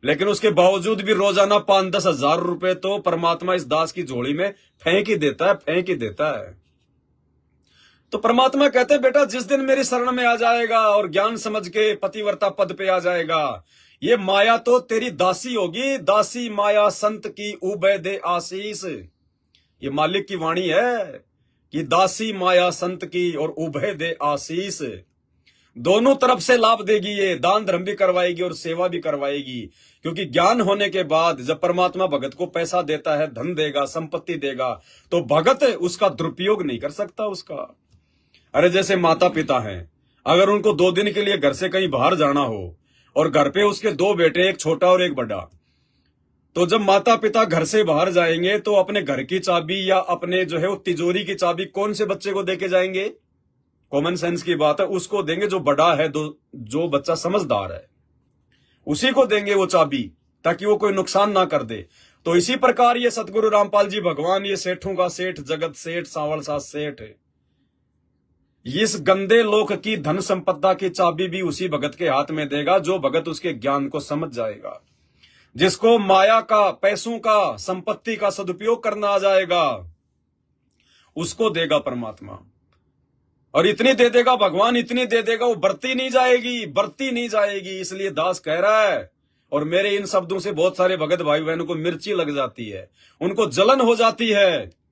लेकिन उसके बावजूद भी रोजाना 5-10 हजार रुपए तो परमात्मा इस दास की झोली में फेंक ही देता है, फेंक ही देता है। तो परमात्मा कहते हैं बेटा जिस दिन मेरी शरण में आ जाएगा और ज्ञान समझ के पतिव्रता पद पे आ जाएगा, ये माया तो तेरी दासी होगी, दासी माया संत की उबे दे आशीष। ये मालिक की वाणी है कि दासी माया संत की और उबे दे आशीष। दोनों तरफ से लाभ देगी, ये दान धर्म भी करवाएगी और सेवा भी करवाएगी। क्योंकि ज्ञान होने के बाद जब परमात्मा भगत को पैसा देता है, धन देगा, संपत्ति देगा, तो भगत उसका दुरुपयोग नहीं कर सकता उसका। अरे जैसे माता पिता हैं, अगर उनको 2 दिन के लिए घर से कहीं बाहर जाना हो और घर पे उसके 2 बेटे, एक छोटा और एक बड़ा, तो जब माता पिता घर से बाहर जाएंगे तो अपने घर की चाबी या अपने जो है वो तिजोरी की चाबी कौन से बच्चे को देके जाएंगे? कॉमन सेंस की बात है, उसको देंगे जो बड़ा है, जो बच्चा समझदार है, उसी को देंगे वो चाबी, ताकि वो कोई नुकसान ना कर दे। तो इसी प्रकार ये सतगुरु रामपाल जी भगवान, ये सेठों का सेठ, जगत सेठ, सांवल सा सेठ, इस गंदे लोक की धन संपदा की चाबी भी उसी भगत के हाथ में देगा जो भगत उसके ज्ञान को समझ जाएगा, जिसको माया का, पैसों का, संपत्ति का सदुपयोग करना आ जाएगा, उसको देगा परमात्मा। और इतनी दे देगा भगवान, इतनी दे देगा, वो बढ़ती नहीं जाएगी। इसलिए दास कह रहा है, और मेरे इन शब्दों से बहुत सारे भगत भाई बहनों को मिर्ची लग जाती है, उनको जलन हो जाती है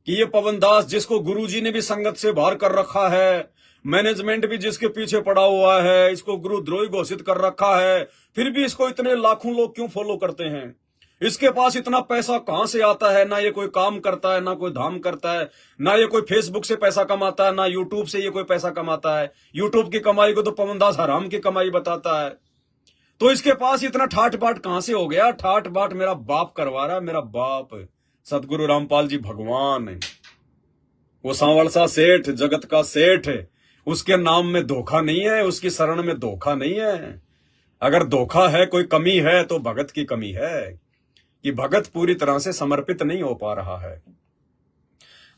कि ये पवन दास जिसको गुरुजी ने भी संगत से बाहर कर रखा है, मैनेजमेंट भी जिसके पीछे पड़ा हुआ है, इसको गुरुद्रोही घोषित कर रखा है, फिर भी इसको इतने लाखों लोग क्यों फॉलो करते हैं? इसके पास इतना पैसा कहां से आता है? ना ये कोई काम करता है, ना कोई धाम करता है, ना ये कोई फेसबुक से पैसा कमाता है, ना यूट्यूब से ये कोई पैसा कमाता है। यूट्यूब की कमाई को तो पवन दास हराम की कमाई बताता है। तो इसके पास इतना ठाट बाट कहां से हो गया? ठाट बाट मेरा बाप करवा रहा है, मेरा बाप सतगुरु रामपाल जी भगवान, वो सांवल सा सेठ, जगत का सेठ, उसके नाम में धोखा नहीं है, उसकी शरण में धोखा नहीं है। अगर धोखा है, कोई कमी है, तो भगत की कमी है कि भगत पूरी तरह से समर्पित नहीं हो पा रहा है।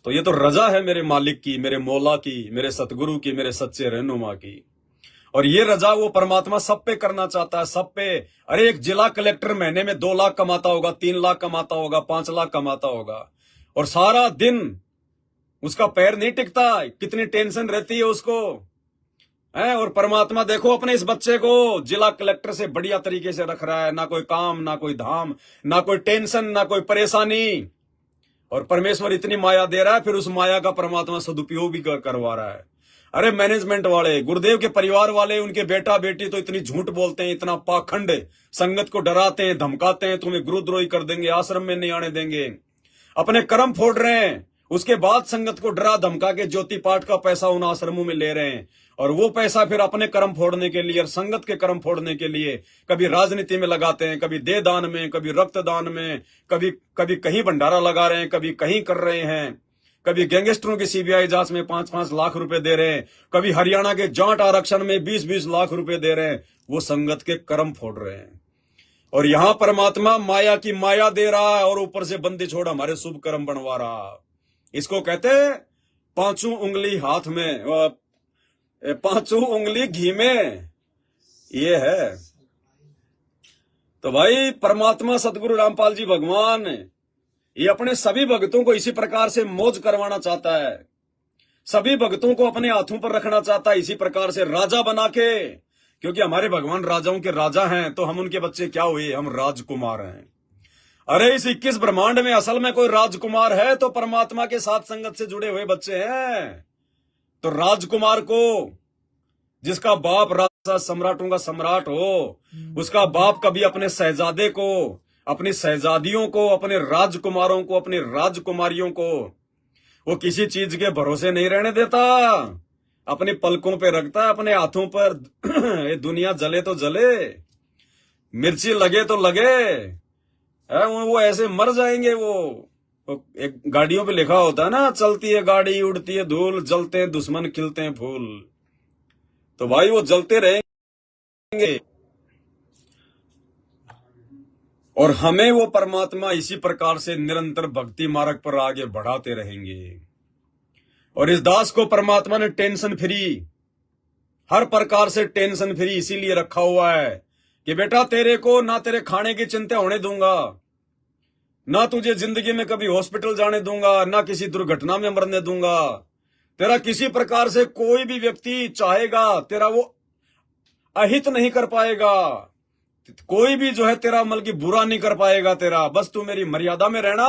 तो ये तो रजा है मेरे मालिक की, मेरे मौला की, मेरे सतगुरु की, मेरे सच्चे रहनुमा की। और ये रजा वो परमात्मा सब पे करना चाहता है, सब पे। अरे एक जिला कलेक्टर महीने में 2 लाख कमाता होगा, 3 लाख कमाता होगा, 5 लाख कमाता होगा, और सारा दिन उसका पैर नहीं टिकता, कितनी टेंशन रहती है उसको है। और परमात्मा देखो अपने इस बच्चे को जिला कलेक्टर से बढ़िया तरीके से रख रहा है, ना कोई काम, ना कोई धाम, ना कोई टेंशन, ना कोई परेशानी। और परमेश्वर इतनी माया दे रहा है, फिर उस माया का परमात्मा सदुपयोग भी करवा रहा है। अरे मैनेजमेंट वाले, गुरुदेव के परिवार वाले, उनके बेटा बेटी तो इतनी झूठ बोलते हैं, इतना पाखंड, संगत को डराते हैं, धमकाते हैं, तुम्हें गुरुद्रोही कर देंगे, आश्रम में नहीं आने देंगे, अपने कर्म फोड़ रहे हैं। उसके बाद संगत को डरा धमका के ज्योति पाठ का पैसा उन आश्रमों में ले रहे हैं, और वो पैसा फिर अपने कर्म फोड़ने के लिए और संगत के कर्म फोड़ने के लिए कभी राजनीति में लगाते हैं, कभी दे दान में, कभी रक्त दान में, कभी कहीं भंडारा लगा रहे हैं, कभी कहीं कर रहे हैं, कभी गैंगस्टरों की सीबीआई जांच में 5-5 लाख रुपए दे रहे हैं, कभी हरियाणा के जाट आरक्षण में 20-20 लाख रुपए दे रहे हैं। वो संगत के कर्म फोड़ रहे हैं। और यहां परमात्मा माया की माया दे रहा है, और ऊपर से बंदी छोड़ हमारे शुभ कर्म बनवा रहा। इसको कहते हैं 5 उंगली हाथ में, 5 उंगली घी में, ये है। तो भाई परमात्मा सतगुरु रामपाल जी भगवान ये अपने सभी भक्तों को इसी प्रकार से मौज करवाना चाहता है, सभी भक्तों को अपने हाथों पर रखना चाहता है, इसी प्रकार से राजा बना के। क्योंकि हमारे भगवान राजाओं के राजा हैं, तो हम उनके बच्चे क्या हुए? हम राजकुमार हैं। अरे इस 21 ब्रह्मांड में असल में कोई राजकुमार है तो परमात्मा के साथ संगत से जुड़े हुए बच्चे हैं। तो राजकुमार को, जिसका बाप राजा सम्राटों का सम्राट हो, उसका बाप कभी अपने शहजादे को, अपनी शहजादियों को, अपने राजकुमारों को, अपनी राजकुमारियों को वो किसी चीज के भरोसे नहीं रहने देता, अपने पलकों पे रखता है, अपने हाथों पर। ये दुनिया जले तो जले, मिर्ची लगे तो लगे, वो ऐसे मर जाएंगे। वो एक गाड़ियों पे लिखा होता है ना, चलती है गाड़ी, उड़ती है धूल, जलते हैं दुश्मन, खिलते हैं फूल। तो भाई वो जलते रहेंगे, और हमें वो परमात्मा इसी प्रकार से निरंतर भक्ति मार्ग पर आगे बढ़ाते रहेंगे। और इस दास को परमात्मा ने टेंशन फ्री, हर प्रकार से टेंशन फ्री इसीलिए रखा हुआ है कि बेटा तेरे को ना तेरे खाने की चिंता होने दूंगा, ना तुझे जिंदगी में कभी हॉस्पिटल जाने दूंगा, ना किसी दुर्घटना में मरने दूंगा। तेरा किसी प्रकार से कोई भी व्यक्ति चाहेगा तेरा वो अहित नहीं कर पाएगा, कोई भी जो है तेरा मतलब की बुरा नहीं कर पाएगा तेरा। बस तू मेरी मर्यादा में रहना,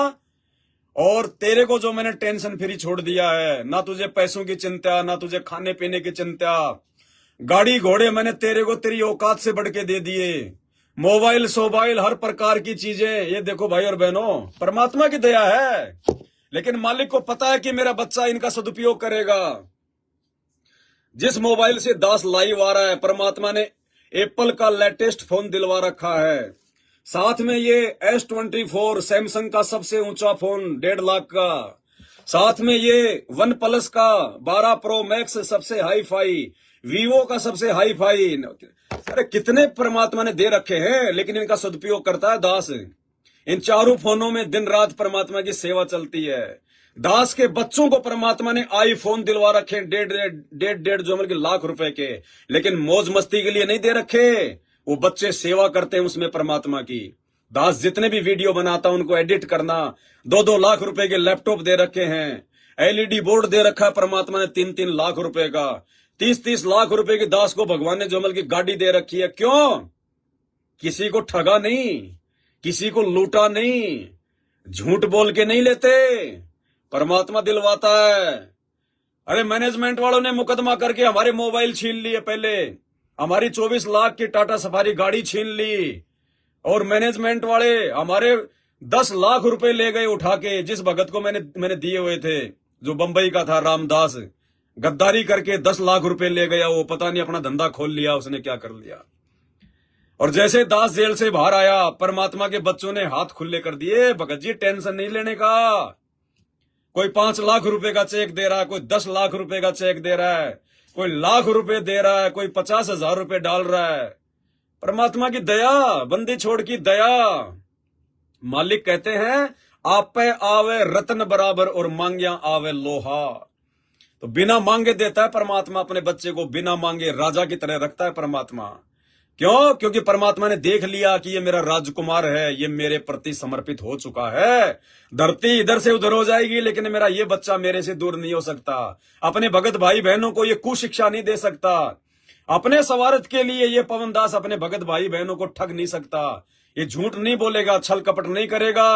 और तेरे को जो मैंने टेंशन फ्री छोड़ दिया है, ना तुझे पैसों की चिंता, ना तुझे खाने पीने की चिंता, गाड़ी घोड़े मैंने तेरे को तेरी औकात से बढ़ के दे दिए, मोबाइल सोबाइल हर प्रकार की चीजें। ये देखो भाई और बहनों, परमात्मा की दया है, लेकिन मालिक को पता है कि मेरा बच्चा इनका सदुपयोग करेगा। जिस मोबाइल से दास लाइव आ रहा है, परमात्मा ने एप्पल का लेटेस्ट फोन दिलवा रखा है, साथ में ये S24 सैमसंग का सबसे ऊंचा फोन 1.5 लाख का, साथ में ये OnePlus का 12 Pro Max सबसे हाई फाई, वीवो का सबसे हाई फाई। अरे कितने परमात्मा ने दे रखे हैं, लेकिन इनका सदुपयोग करता है दास। इन चारों फोनों में दिन रात परमात्मा की सेवा चलती है। दास के बच्चों को परमात्मा ने आईफोन दिलवा रखे डेढ़ जो मतलब लाख रुपए के, लेकिन मौज मस्ती के लिए नहीं दे रखे। वो बच्चे सेवा करते हैं उसमें परमात्मा की। दास जितने भी वीडियो बनाता उनको एडिट करना, 2-2 लाख रुपए के लैपटॉप दे रखे हैं, एलईडी बोर्ड दे रखा है परमात्मा ने 3-3 लाख रुपए का, 30-30 लाख रुपए की दास को भगवान ने जो मतलब की गाड़ी दे रखी है। क्यों? किसी को ठगा नहीं, किसी को लूटा नहीं, झूठ बोल के नहीं लेते, परमात्मा दिलवाता है। अरे मैनेजमेंट वालों ने मुकदमा करके हमारे मोबाइल छीन लिए, पहले हमारी 24 लाख की टाटा सफारी गाड़ी छीन ली, और मैनेजमेंट वाले हमारे 10 लाख रुपए ले गए उठा के, जिस भगत को मैंने दिए हुए थे, जो बंबई का था रामदास, गद्दारी करके 10 लाख रुपए ले गया। वो पता नहीं अपना धंधा खोल लिया उसने, क्या कर लिया। और जैसे दास जेल से बाहर आया, परमात्मा के बच्चों ने हाथ खुले कर दिए, भगत जी टेंशन नहीं लेने का। कोई 5 लाख रुपए का चेक दे रहा है, कोई 10 लाख रुपए का चेक दे रहा है, कोई लाख रुपए दे रहा है, कोई 50,000 रुपए डाल रहा है। परमात्मा की दया, बंदी छोड़ की दया। मालिक कहते हैं आप पे आवे रत्न बराबर और मांगिया आवे लोहा। तो बिना मांगे देता है परमात्मा अपने बच्चे को, बिना मांगे राजा की तरह रखता है परमात्मा। क्यों? क्योंकि परमात्मा ने देख लिया कि ये मेरा राजकुमार है, ये मेरे प्रति समर्पित हो चुका है। धरती इधर से उधर हो जाएगी, लेकिन मेरा ये बच्चा मेरे से दूर नहीं हो सकता। अपने भगत भाई बहनों को ये कुशिक्षा नहीं दे सकता। अपने स्वार्थ के लिए ये पवन दास अपने भगत भाई बहनों को ठग नहीं सकता। ये झूठ नहीं बोलेगा, छल कपट नहीं करेगा।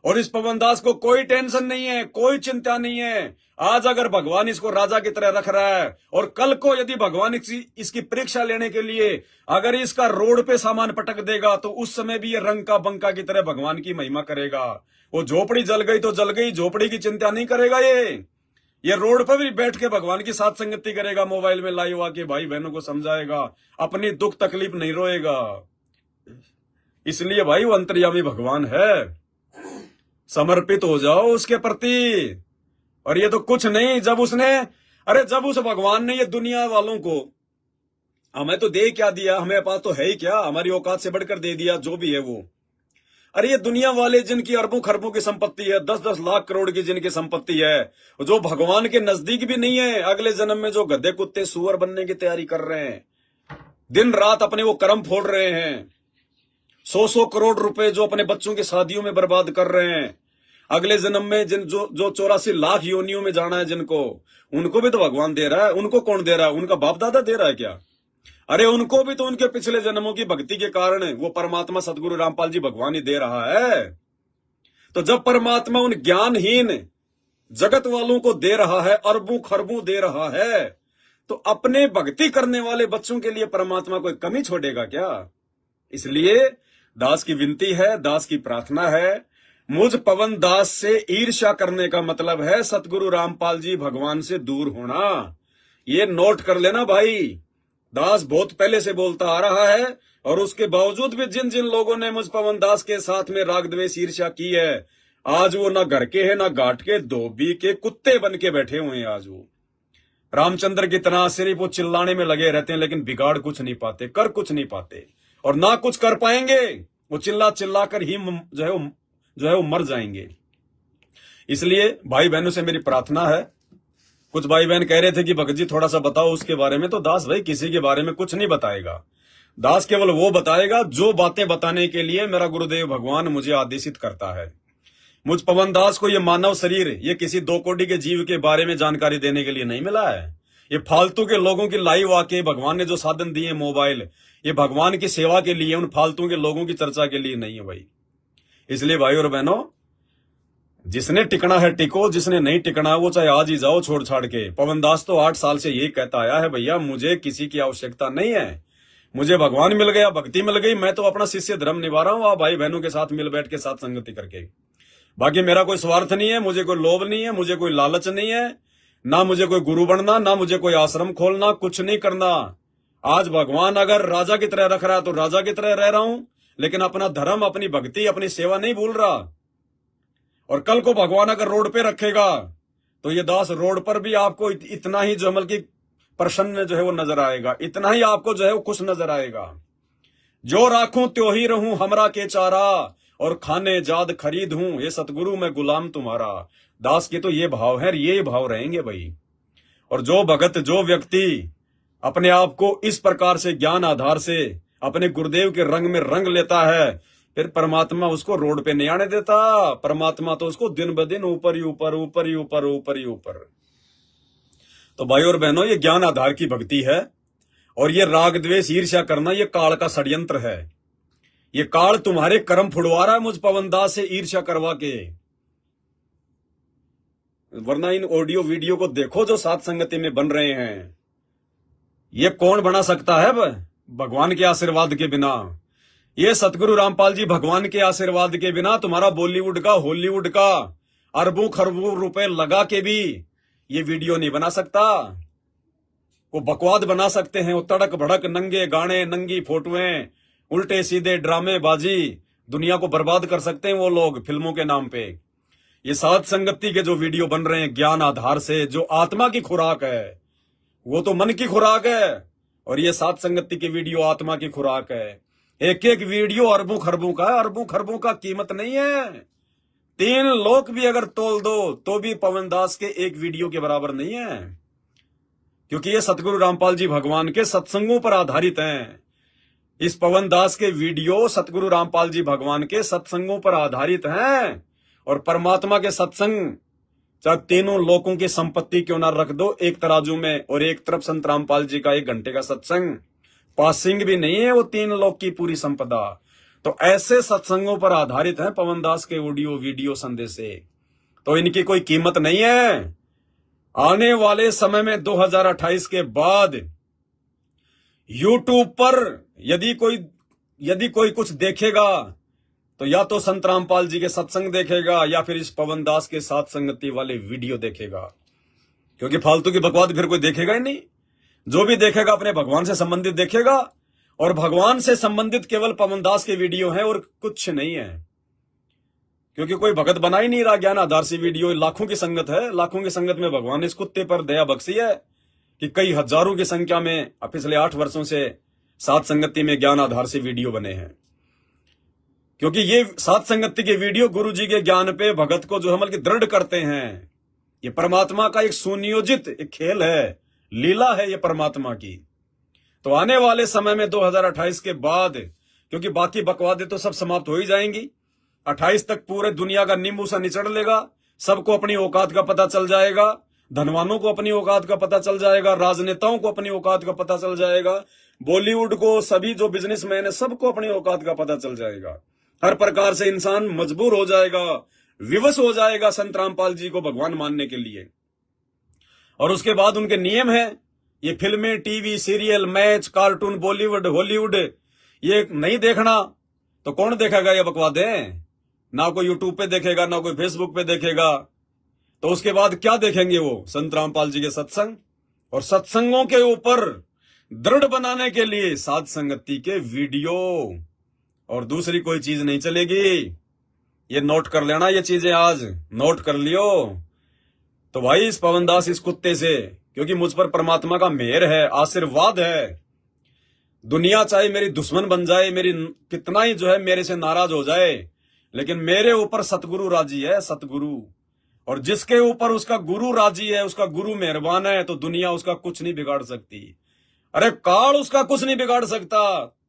और इस पवन दास को कोई टेंशन नहीं है, कोई चिंता नहीं है। आज अगर भगवान इसको राजा की तरह रख रहा है, और कल को यदि भगवान इसकी परीक्षा लेने के लिए अगर इसका रोड पे सामान पटक देगा, तो उस समय भी ये रंग का बंका की तरह भगवान की महिमा करेगा। वो झोपड़ी जल गई तो जल गई, झोपड़ी की चिंता नहीं करेगा। ये रोड पर भी बैठ के भगवान की साथ संगति करेगा, मोबाइल में लाइव आके भाई बहनों को समझाएगा, अपनी दुख तकलीफ नहीं रोएगा। इसलिए भाई वो अंतर्यामी भगवान है, समर्पित हो जाओ उसके प्रति। और ये तो कुछ नहीं, जब जब उस भगवान ने ये दुनिया वालों को, हमें तो दे क्या दिया, हमें पास तो है ही क्या, हमारी औकात से बढ़कर दे दिया जो भी है वो। अरे ये दुनिया वाले जिनकी अरबों खरबों की संपत्ति है, 10-10 लाख करोड़ की जिनकी संपत्ति है, जो भगवान के नजदीक भी नहीं है, अगले जन्म में जो गधे कुत्ते सुअर बनने की तैयारी कर रहे हैं, दिन रात अपने वो कर्म फोड़ रहे हैं, 100-100 करोड़ रुपए जो अपने बच्चों की शादियों में बर्बाद कर रहे हैं, अगले जन्म में जो 84 लाख योनियों में जाना है जिनको, उनको भी तो भगवान दे रहा है। उनको कौन दे रहा है? उनका बाप दादा दे रहा है क्या? अरे उनको भी तो उनके पिछले जन्मों की भक्ति के कारण वो परमात्मा सदगुरु रामपाल जी भगवान ही दे रहा है। तो जब परमात्मा उन ज्ञानहीन जगत वालों को दे रहा है, अरबों खरबों दे रहा है, तो अपने भक्ति करने वाले बच्चों के लिए परमात्मा कोई कमी छोड़ेगा क्या? इसलिए दास की विनती है, दास की प्रार्थना है, मुझ पवन दास से ईर्ष्या करने का मतलब है सतगुरु रामपाल जी भगवान से दूर होना। ये नोट कर लेना भाई। दास बहुत पहले से बोलता आ रहा है, और उसके बावजूद भी जिन जिन लोगों ने मुझ पवन दास के साथ में राग द्वेष ईर्ष्या की है, आज वो ना घर के है ना घाट के, धोबी के कुत्ते बन के बैठे हुए हैं। आज वो रामचंद्र की तरह सिर्फ वो चिल्लाने में लगे रहते हैं, लेकिन बिगाड़ कुछ नहीं पाते, कर कुछ नहीं पाते, और ना कुछ कर पाएंगे। वो चिल्ला चिल्ला कर ही जो है वो मर जाएंगे। इसलिए भाई बहनों से मेरी प्रार्थना है। कुछ भाई बहन कह रहे थे कि भगत जी थोड़ा सा बताओ उसके बारे में, तो दास भाई किसी के बारे में कुछ नहीं बताएगा। दास केवल वो बताएगा जो बातें बताने के लिए मेरा गुरुदेव भगवान मुझे आदेशित करता है। मुझ पवन दास को ये मानव शरीर, ये किसी 2 कोटि के जीव के बारे में जानकारी देने के लिए नहीं मिला है। ये फालतू के लोगों की लाइव आके भगवान ने जो साधन दिए मोबाइल, ये भगवान की सेवा के लिए, उन फालतू के लोगों की चर्चा के लिए नहीं है भाई। इसलिए भाई और बहनों, जिसने टिकना है टिको, जिसने नहीं टिकना वो चाहे आज ही जाओ छोड़ छाड़ के। पवन दास तो 8 साल से यही कहता आया है, भैया मुझे किसी की आवश्यकता नहीं है, मुझे भगवान मिल गया, भक्ति मिल गई, मैं तो अपना शिष्य धर्म निभा रहा हूं, आप भाई बहनों के साथ मिल बैठ के साथ संगति करके। बाकी मेरा कोई स्वार्थ नहीं है, मुझे कोई लोभ नहीं है, मुझे कोई लालच नहीं है, ना मुझे कोई गुरु बनना, ना मुझे कोई आश्रम खोलना, कुछ नहीं करना। आज भगवान अगर राजा की तरह रख रहा है तो राजा की तरह रह रहा हूं, लेकिन अपना धर्म, अपनी भक्ति, अपनी सेवा नहीं भूल रहा। और कल को भगवान अगर रोड पे रखेगा तो ये दास रोड पर भी आपको इतना ही जो अमल की प्रसन्न जो है वो नजर आएगा, इतना ही आपको जो है वो खुश नजर आएगा। जो राखूं त्यों ही रहूं हमरा के चारा, और खाने जाद खरीद हूं, ये सतगुरु मैं गुलाम तुम्हारा। दास के तो ये भाव है, ये भाव रहेंगे भाई। और जो भगत, जो व्यक्ति अपने आप को इस प्रकार से ज्ञान आधार से अपने गुरुदेव के रंग में रंग लेता है, फिर परमात्मा उसको रोड पे नहीं आने देता। परमात्मा तो उसको दिन ब दिन ऊपर ही ऊपर, ऊपर ही ऊपर, ऊपर ही ऊपर। तो भाई और बहनों, ये ज्ञान आधार की भक्ति है। और ये राग द्वेष ईर्ष्या करना, ये काल का षड्यंत्र है। ये काल तुम्हारे कर्म फुड़वा रहा है मुझ पवनदास से ईर्ष्या करवा के। वरना इन ऑडियो वीडियो को देखो जो साथ संगति में बन रहे हैं। ये कौन बना सकता है भगवान के आशीर्वाद के बिना? ये सतगुरु रामपाल जी भगवान के आशीर्वाद के बिना तुम्हारा बॉलीवुड का, हॉलीवुड का अरबों खरबों रुपए लगा के भी ये वीडियो नहीं बना सकता। वो बकवाद बना सकते हैं, वो तड़क भड़क नंगे गाने, नंगी फोटोएं, उल्टे सीधे ड्रामे बाजी, दुनिया को बर्बाद कर सकते हैं वो लोग फिल्मों के नाम पे। ये साध संगति के जो वीडियो बन रहे हैं ज्ञान आधार से, जो आत्मा की खुराक है, वो तो मन की खुराक है। और ये साध संगति की वीडियो आत्मा की खुराक है। एक एक वीडियो अरबों खरबों का है, अरबों खरबों का कीमत नहीं है। 3 लोक भी अगर तोल दो तो भी पवनदास के एक वीडियो के बराबर नहीं है। क्योंकि ये सतगुरु रामपाल जी भगवान के सत्संगों पर आधारित हैं। इस पवनदास के वीडियो सतगुरु रामपाल जी भगवान के सत्संगों पर आधारित हैं। और परमात्मा के सत्संग, चाहे तीनों लोकों की संपत्ति क्यों ना रख दो एक तराजू में, और एक तरफ संत रामपाल जी का 1 घंटे का सत्संग, पासिंग भी नहीं है वो 3 लोक की पूरी संपदा। तो ऐसे सत्संगों पर आधारित है पवनदास के ऑडियो वीडियो संदेशे। तो इनकी कोई कीमत नहीं है। आने वाले समय में 2028 के बाद यूट्यूब पर यदि कोई कुछ देखेगा तो या तो संत रामपाल जी के सत्संग देखेगा या फिर इस पवनदास के साथ संगति वाले वीडियो देखेगा। क्योंकि फालतू की बकवाद फिर कोई देखेगा ही नहीं। जो भी देखेगा अपने भगवान से संबंधित देखेगा, और भगवान से संबंधित केवल पवनदास के वीडियो हैं और कुछ नहीं है। क्योंकि कोई भगत बना ही नहीं रहा ज्ञान आधार से वीडियो। लाखों की संगत है, लाखों की संगत में भगवान ने इस कुत्ते पर दया बख्शी है कि कई हजारों की संख्या में पिछले 8 वर्षों से साथ संगति में ज्ञान आधार से वीडियो बने हैं। क्योंकि ये साथ संगति के वीडियो गुरु जी के ज्ञान पे भगत को जो है दृढ़ करते हैं। ये परमात्मा का एक सुनियोजित एक खेल है, लीला है ये परमात्मा की। तो आने वाले समय में 2028 के बाद, क्योंकि बाकी बकवादें तो सब समाप्त हो ही जाएंगी, 28 तक पूरे दुनिया का नींबू सा निचड़ लेगा। सबको अपनी औकात का पता चल जाएगा। धनवानों को अपनी औकात का पता चल जाएगा, राजनेताओं को अपनी औकात का पता चल जाएगा, बॉलीवुड को, सभी जो बिजनेसमैन है सबको अपनी औकात का पता चल जाएगा। हर प्रकार से इंसान मजबूर हो जाएगा, विवश हो जाएगा संत रामपाल जी को भगवान मानने के लिए। और उसके बाद उनके नियम है, ये फिल्में, TV serial, match, cartoon, Bollywood, Hollywood ये नहीं देखना। तो कौन देखेगा ये बकवादें? ना कोई यूट्यूब पे देखेगा, ना कोई फेसबुक पे देखेगा। तो उसके बाद क्या देखेंगे वो? संत रामपाल जी के सत्संग। और सत्संगों के ऊपर दृढ़ बनाने के लिए साध संगति के वीडियो, और दूसरी कोई चीज नहीं चलेगी। ये नोट कर लेना, ये चीजें आज नोट कर लियो। तो भाई इस पवनदास, इस कुत्ते से, क्योंकि मुझ पर परमात्मा का मेहर है, आशीर्वाद है। दुनिया चाहे मेरी दुश्मन बन जाए, मेरी कितना ही जो है मेरे से नाराज हो जाए, लेकिन मेरे ऊपर सतगुरु राजी है, सतगुरु। और जिसके ऊपर उसका गुरु राजी है, उसका गुरु मेहरबान है, तो दुनिया उसका कुछ नहीं बिगाड़ सकती। अरे काल उसका कुछ नहीं बिगाड़ सकता।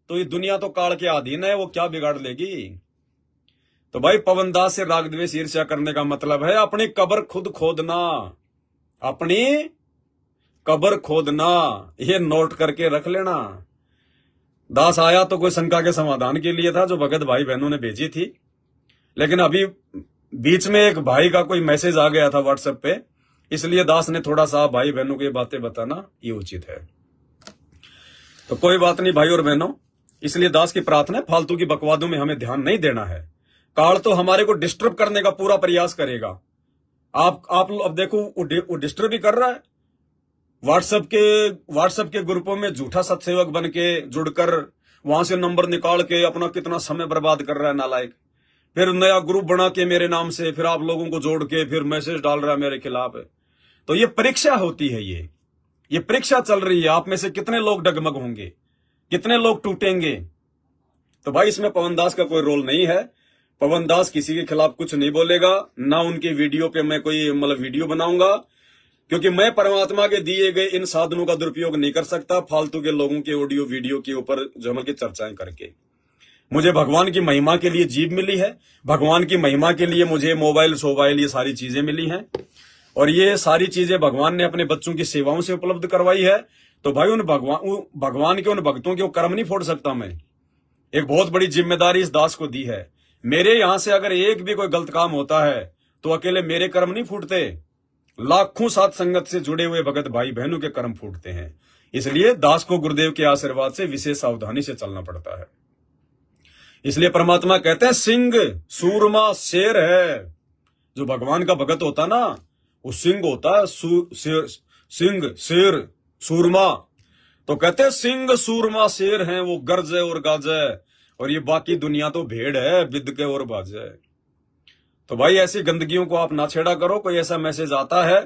तो ये दुनिया तो काल के अधीन है, वो क्या बिगाड़ लेगी? तो भाई पवनदास से राग द्वेष ईर्ष्या करने का मतलब है अपनी कब्र खुद खोदना, अपनी कब्र खोदना। ये नोट करके रख लेना। दास आया तो कोई शंका के समाधान के लिए था जो भगत भाई बहनों ने भेजी थी, लेकिन अभी बीच में एक भाई का कोई मैसेज आ गया था व्हाट्सएप पे, इसलिए दास ने थोड़ा सा भाई बहनों को ये बातें बताना ये उचित है। तो कोई बात नहीं भाई और बहनों, इसलिए दास की प्रार्थना है फालतू की बकवादों में हमें ध्यान नहीं देना है। काल तो हमारे को डिस्टर्ब करने का पूरा प्रयास करेगा। आप अब देखो वो डिस्टर्ब भी कर रहा है। व्हाट्सएप के ग्रुपों में झूठा सत्सेवक बन के जुड़कर वहां से नंबर निकाल के अपना कितना समय बर्बाद कर रहा है नालायक। फिर नया ग्रुप बना के मेरे नाम से फिर आप लोगों को जोड़ के फिर मैसेज डाल रहा है मेरे खिलाफ। तो ये परीक्षा होती है, ये परीक्षा चल रही है। आप में से कितने लोग डगमग होंगे, कितने लोग टूटेंगे? तो भाई इसमें पवनदास का कोई रोल नहीं है। पवन दास किसी के खिलाफ कुछ नहीं बोलेगा, ना उनके वीडियो पे मैं कोई मतलब वीडियो बनाऊंगा, क्योंकि मैं परमात्मा के दिए गए इन साधनों का दुरुपयोग नहीं कर सकता फालतू के लोगों के ऑडियो वीडियो के ऊपर जो मतलब की चर्चाएं करके। मुझे भगवान की महिमा के लिए जीभ मिली है, भगवान की महिमा के लिए मुझे मोबाइल सोबाइल ये सारी चीजें मिली हैं, और ये सारी चीजें भगवान ने अपने बच्चों की सेवाओं से उपलब्ध करवाई है। तो भाई उन भगवान के उन भक्तों के वो कर्म नहीं फोड़ सकता मैं। एक बहुत बड़ी जिम्मेदारी इस दास को दी है। मेरे यहां से अगर एक भी कोई गलत काम होता है तो अकेले मेरे कर्म नहीं फूटते, लाखों साथ संगत से जुड़े हुए भगत भाई बहनों के कर्म फूटते हैं। इसलिए दास को गुरुदेव के आशीर्वाद से विशेष सावधानी से चलना पड़ता है। इसलिए परमात्मा कहते हैं सिंह सूरमा शेर है। जो भगवान का भगत होता ना वो सिंह होता है, सिंह शेर सूरमा। तो कहते हैं सिंह सूरमा शेर हैं, वो गरजे और गाजे, और ये बाकी दुनिया तो भेड़ है बिद के और बाजे। तो भाई ऐसी गंदगियों को आप ना छेड़ा करो। कोई ऐसा मैसेज आता है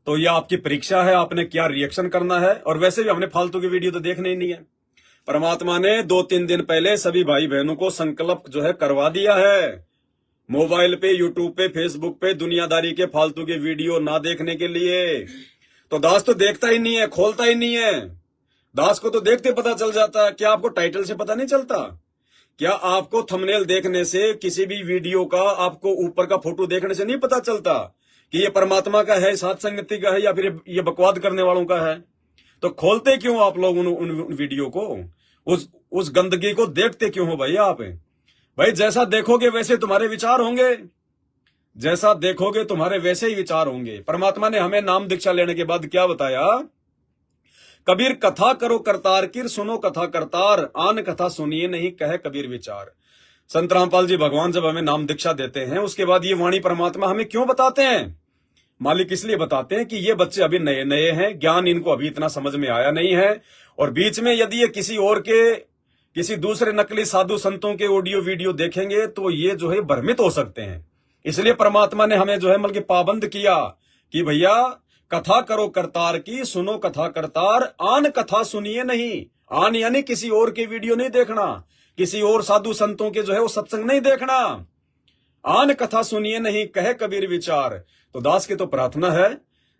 तो ये आपकी परीक्षा है, आपने क्या रिएक्शन करना है। और वैसे भी हमने फालतू की वीडियो तो देखने ही नहीं है। परमात्मा ने 2-3 दिन पहले सभी भाई बहनों को संकल्प जो है करवा दिया है, मोबाइल पे, यूट्यूब पे, फेसबुक पे दुनियादारी के फालतू के वीडियो ना देखने के लिए। तो दास तो देखता ही नहीं है, खोलता ही नहीं है। दास को तो देखते पता चल जाता है। क्या आपको टाइटल से पता नहीं चलता? क्या आपको थंबनेल देखने से, किसी भी वीडियो का आपको ऊपर का फोटो देखने से नहीं पता चलता कि ये परमात्मा का है, साथ संगति का है, या फिर ये बकवाद करने वालों का है? तो खोलते क्यों आप लोग उन वीडियो को? उस गंदगी को देखते क्यों हो भाई आप? भाई जैसा देखोगे वैसे तुम्हारे विचार होंगे, जैसा देखोगे तुम्हारे वैसे ही विचार होंगे। परमात्मा ने हमें नाम दीक्षा लेने के बाद क्या बताया? कबीर कथा करो करतार की, सुनो कथा करतार, आन कथा सुनिए नहीं कहे कबीर विचार। संत रामपाल जी भगवान जब हमें नाम दीक्षा देते हैं उसके बाद ये वाणी परमात्मा हमें क्यों बताते हैं? मालिक इसलिए बताते हैं कि ये बच्चे अभी नए नए हैं, ज्ञान इनको अभी इतना समझ में आया नहीं है, और बीच में यदि ये किसी दूसरे नकली साधु संतों के ऑडियो वीडियो देखेंगे तो ये जो है भ्रमित हो सकते हैं। इसलिए परमात्मा ने हमें जो है मतलब पाबंद किया कि भैया कथा करो करतार की, सुनो कथा करतार, आन कथा सुनिए नहीं। आन यानी किसी और के वीडियो नहीं देखना, किसी और साधु संतों के जो है वो सत्संग नहीं देखना। आन कथा सुनिए नहीं कहे कबीर विचार। तो दास की तो प्रार्थना है,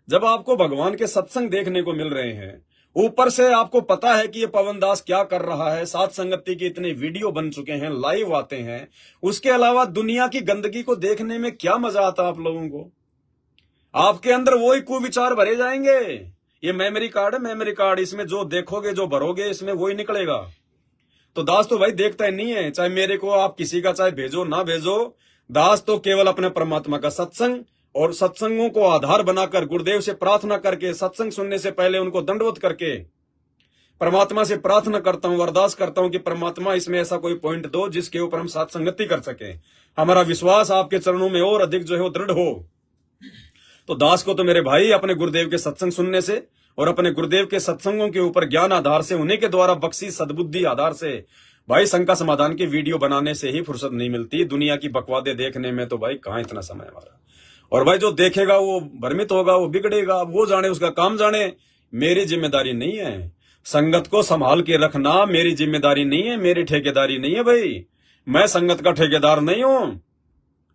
जब आपको भगवान के सत्संग देखने को मिल रहे हैं, ऊपर से आपको पता है कि ये पवन दास क्या कर रहा है, साथ संगति के इतने वीडियो बन चुके हैं, लाइव आते हैं, उसके अलावा दुनिया की गंदगी को देखने में क्या मजा आता आप लोगों को? आपके अंदर वही कुविचार भरे जाएंगे। ये मेमोरी कार्ड है, मेमोरी कार्ड, इसमें जो देखोगे जो भरोगे इसमें वही निकलेगा। तो दास तो भाई देखता ही नहीं है, चाहे मेरे को आप किसी का चाहे भेजो ना भेजो। दास तो केवल अपने परमात्मा का सत्संग और सत्संगों को आधार बनाकर गुरुदेव से प्रार्थना करके, सत्संग सुनने से पहले उनको दंडवत करके परमात्मा से प्रार्थना करता हूं, अरदास करता हूं कि परमात्मा इसमें ऐसा कोई पॉइंट दो जिसके ऊपर हम साथ संगति कर सके, हमारा विश्वास आपके चरणों में और अधिक जो है वो दृढ़ हो। तो दास को तो मेरे भाई अपने गुरुदेव के सत्संग सुनने से और अपने गुरुदेव के सत्संगों के ऊपर ज्ञान आधार से, उन्हीं के द्वारा बख्शी सद्बुद्धि आधार से भाई शंका समाधान की वीडियो बनाने से ही फुर्सत नहीं मिलती। दुनिया की बकवादे देखने में तो भाई कहां इतना समय हमारा। और भाई जो देखेगा वो भ्रमित होगा, वो बिगड़ेगा, वो जाने, उसका काम जाने। मेरी जिम्मेदारी नहीं है। संगत को संभाल के रखना मेरी जिम्मेदारी नहीं है, मेरी ठेकेदारी नहीं है भाई। मैं संगत का ठेकेदार नहीं हूं,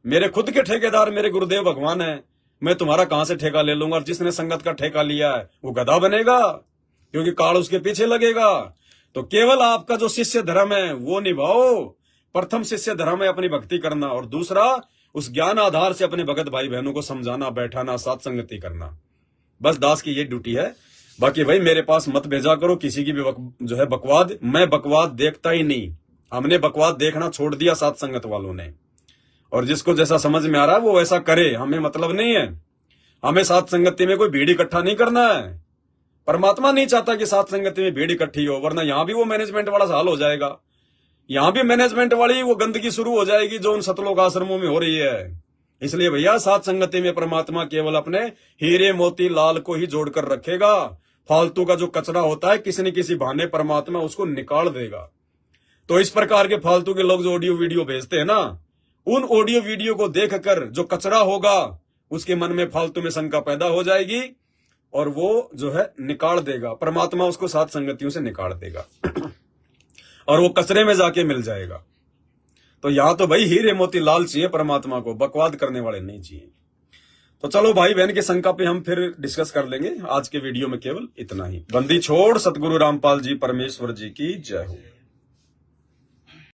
मेरे खुद के ठेकेदार मेरे गुरुदेव भगवान है। मैं तुम्हारा कहां से ठेका ले लूंगा? और जिसने संगत का ठेका लिया है वो गधा बनेगा, क्योंकि काल उसके पीछे लगेगा। तो केवल आपका जो शिष्य धर्म है वो निभाओ। प्रथम शिष्य धर्म है अपनी भक्ति करना, और दूसरा उस ज्ञान आधार से अपने भगत भाई बहनों को समझाना, बैठाना, साथ संगति करना। बस दास की ये ड्यूटी है। बाकी भाई मेरे पास मत भेजा करो किसी की भी जो है बकवाद। मैं बकवाद देखता ही नहीं, हमने बकवाद देखना छोड़ दिया साथ संगत वालों ने। और जिसको जैसा समझ में आ रहा है वो वैसा करे, हमें मतलब नहीं है। हमें साथ संगति में कोई भीड़ इकट्ठा नहीं करना है। परमात्मा नहीं चाहता कि साथ संगति में भीड़ इकट्ठी हो, वरना यहां भी वो मैनेजमेंट वाला हाल हो जाएगा। यहां भी मैनेजमेंट वाली वो गंदगी शुरू हो जाएगी जो उन सतलोक आश्रमों में हो रही है। इसलिए भैया साथ संगति में परमात्मा केवल अपने हीरे मोती लाल को ही जोड़कर रखेगा। फालतू का जो कचरा होता है किसी न किसी बहाने परमात्मा उसको निकाल देगा। तो इस प्रकार के फालतू के लोग जो ऑडियो वीडियो भेजते हैं ना, उन ऑडियो वीडियो को देखकर जो कचरा होगा उसके मन में फालतू में शंका पैदा हो जाएगी और वो जो है निकाल देगा। परमात्मा उसको साथ संगतियों से निकाल देगा और वो कचरे में जाके मिल जाएगा। तो यहाँ तो भाई हीरे मोती लाल चाहिए परमात्मा को, बकवाद करने वाले नहीं चाहिए। तो चलो भाई बहन की शंका पे हम फिर डिस्कस कर लेंगे। आज के वीडियो में केवल इतना ही। बंदी छोड़ सतगुरु रामपाल जी परमेश्वर जी की जय हो।